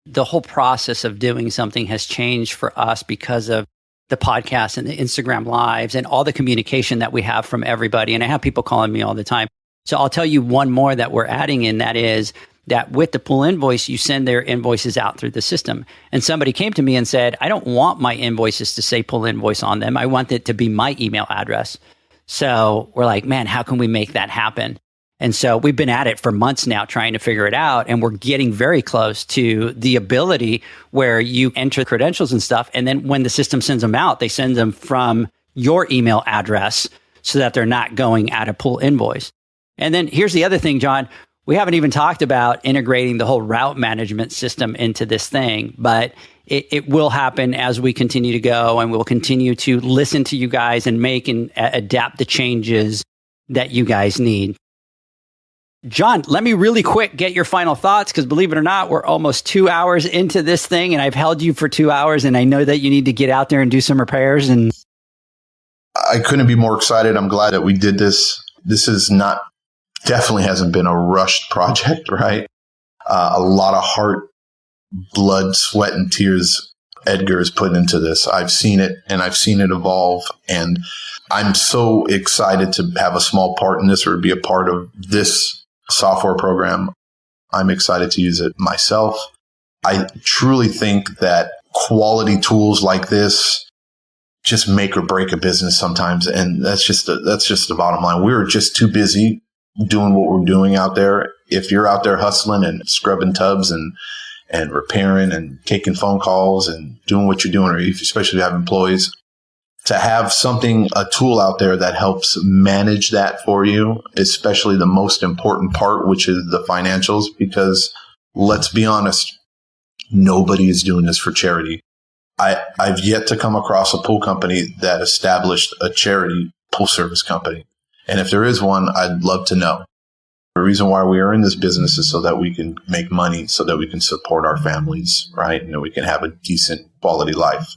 The whole process of doing something has changed for us because of the podcast and the Instagram lives and all the communication that we have from everybody. And I have people calling me all the time. So I'll tell you one more that we're adding in, that is that with the Pool Invoice, you send their invoices out through the system. And somebody came to me and said, I don't want my invoices to say Pool Invoice on them. I want it to be my email address. So we're like, man, how can we make that happen? And so we've been at it for months now trying to figure it out. And we're getting very close to the ability where you enter credentials and stuff. And then when the system sends them out, they send them from your email address so that they're not going at a Pool Invoice. And then here's the other thing, John. We haven't even talked about integrating the whole route management system into this thing, but it will happen as we continue to go, and we'll continue to listen to you guys and make and adapt the changes that you guys need. John, let me really quick get your final thoughts, because believe it or not, we're almost 2 hours into this thing, and I've held you for 2 hours, and I know that you need to get out there and do some repairs. And I couldn't be more excited. I'm glad that we did this. This is definitely hasn't been a rushed project, right? A lot of heart, blood, sweat, and tears Edgar has put into this. I've seen it, and I've seen it evolve, and I'm so excited to have a small part in this or be a part of this software program. I'm excited to use it myself. I truly think that quality tools like this just make or break a business sometimes, and that's just the bottom line. We're just too busy doing what we're doing out there. If you're out there hustling and scrubbing tubs and repairing and taking phone calls and doing what you're doing, or especially if you have employees, to have a tool out there that helps manage that for you, especially the most important part, which is the financials, because let's be honest, nobody is doing this for charity. I've yet to come across a pool company that established a charity pool service company. And if there is one, I'd love to know. The reason why we are in this business is so that we can make money, so that we can support our families, right? And we can have a decent quality life.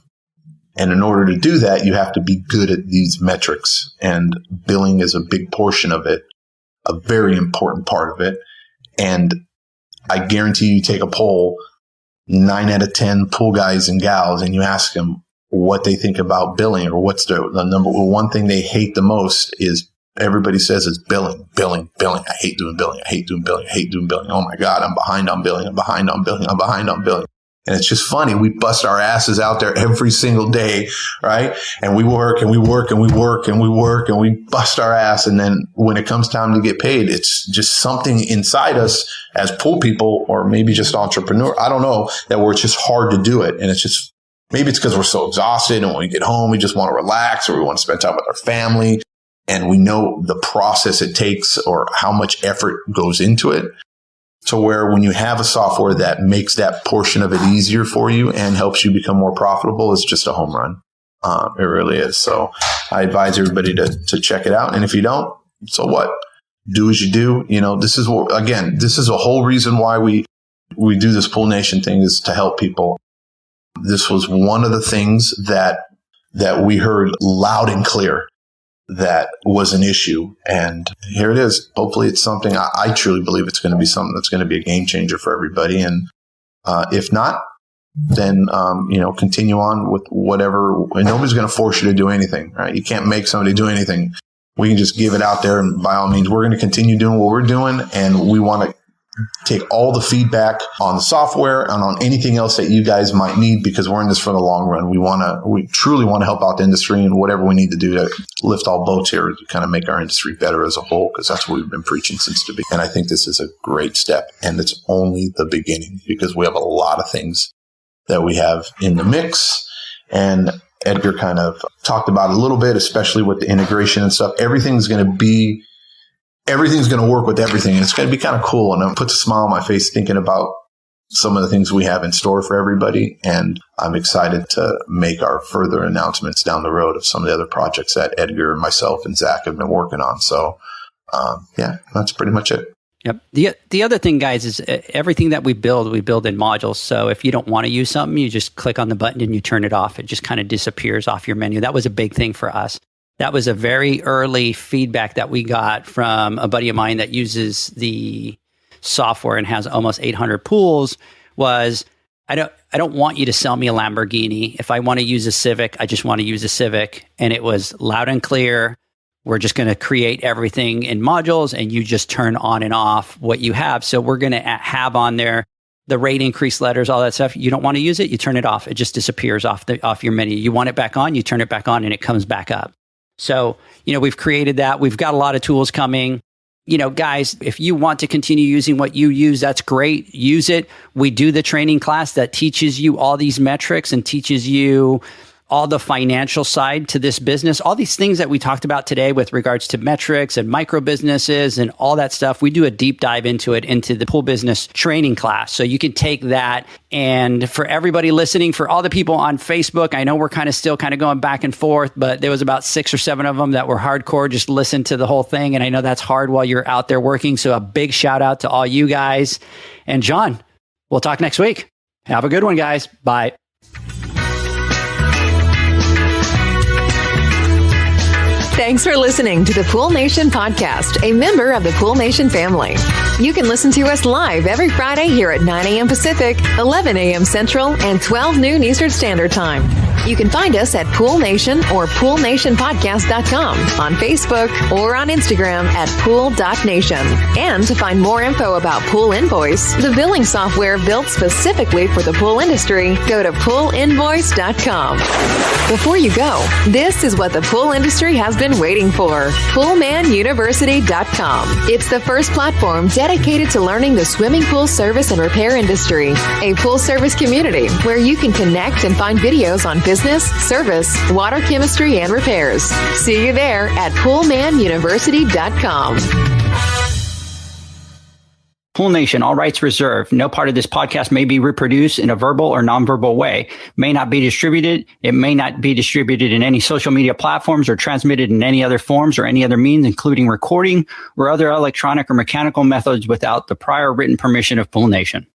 And in order to do that, you have to be good at these metrics. And billing is a big portion of it, a very important part of it. And I guarantee you take a poll, 9 out of 10 pool guys and gals, and you ask them what they think about billing, or what's the number one thing they hate the most is, everybody says it's billing. I hate doing billing. Oh my God, I'm behind on billing. And it's just funny. We bust our asses out there every single day, right? And we work and we bust our ass. And then when it comes time to get paid, it's just something inside us as pool people, or maybe just entrepreneur. I don't know, that we're just hard to do it. And it's just, maybe it's because we're so exhausted, and when we get home, we just want to relax, or we want to spend time with our family. And we know the process it takes, or how much effort goes into it. To where when you have a software that makes that portion of it easier for you and helps you become more profitable, it's just a home run. It really is. So I advise everybody to check it out. And if you don't, so what? Do as you do. This is a whole reason why we do this Pool Nation thing, is to help people. This was one of the things that we heard loud and clear that was an issue. And here it is. Hopefully it's something, I truly believe it's going to be something that's going to be a game changer for everybody. And if not, then, continue on with whatever. And nobody's going to force you to do anything, right? You can't make somebody do anything. We can just give it out there. And by all means, we're going to continue doing what we're doing. And we want to take all the feedback on the software and on anything else that you guys might need, because we're in this for the long run. We truly want to help out the industry, and whatever we need to do to lift all boats here to kind of make our industry better as a whole, because that's what we've been preaching since the beginning. And I think this is a great step, and it's only the beginning, because we have a lot of things that we have in the mix. And Edgar kind of talked about it a little bit, especially with the integration and stuff. Everything's going to work with everything. And it's going to be kind of cool. And it puts a smile on my face thinking about some of the things we have in store for everybody. And I'm excited to make our further announcements down the road of some of the other projects that Edgar, myself, and Zach have been working on. So, that's pretty much it. Yep. The other thing, guys, is everything that we build in modules. So if you don't want to use something, you just click on the button and you turn it off. It just kind of disappears off your menu. That was a big thing for us. That was a very early feedback that we got from a buddy of mine that uses the software and has almost 800 pools. Was, I don't want you to sell me a Lamborghini. If I want to use a Civic, I just want to use a Civic. And it was loud and clear. We're just going to create everything in modules, and you just turn on and off what you have. So we're going to have on there the rate increase letters, all that stuff. You don't want to use it, you turn it off. It just disappears off your menu. You want it back on, you turn it back on, and it comes back up. So, we've created that. We've got a lot of tools coming. Guys, if you want to continue using what you use, that's great. Use it. We do the training class that teaches you all these metrics and teaches you all the financial side to this business, all these things that we talked about today with regards to metrics and micro businesses and all that stuff. We do a deep dive into the pool business training class. So you can take that. And for everybody listening, for all the people on Facebook, I know we're still going back and forth, but there was about 6 or 7 of them that were hardcore, just listen to the whole thing. And I know that's hard while you're out there working. So a big shout out to all you guys. And John, we'll talk next week. Have a good one, guys. Bye. Thanks for listening to the Pool Nation podcast, a member of the Pool Nation family. You can listen to us live every Friday here at 9 a.m. Pacific, 11 a.m. Central, and 12 noon Eastern Standard Time. You can find us at Pool Nation or PoolNationPodcast.com, on Facebook, or on Instagram at Pool.Nation. And to find more info about Pool Invoice, the billing software built specifically for the pool industry, go to PoolInvoice.com. Before you go, this is what the pool industry has been waiting for. PoolManUniversity.com. It's the first platform dedicated to learning the swimming pool service and repair industry. A pool service community where you can connect and find videos on business, service, water chemistry, and repairs. See you there at PoolManUniversity.com. Pool Nation, all rights reserved. No part of this podcast may be reproduced in a verbal or nonverbal way. May not be distributed. It may not be distributed in any social media platforms or transmitted in any other forms or any other means, including recording or other electronic or mechanical methods without the prior written permission of Pool Nation.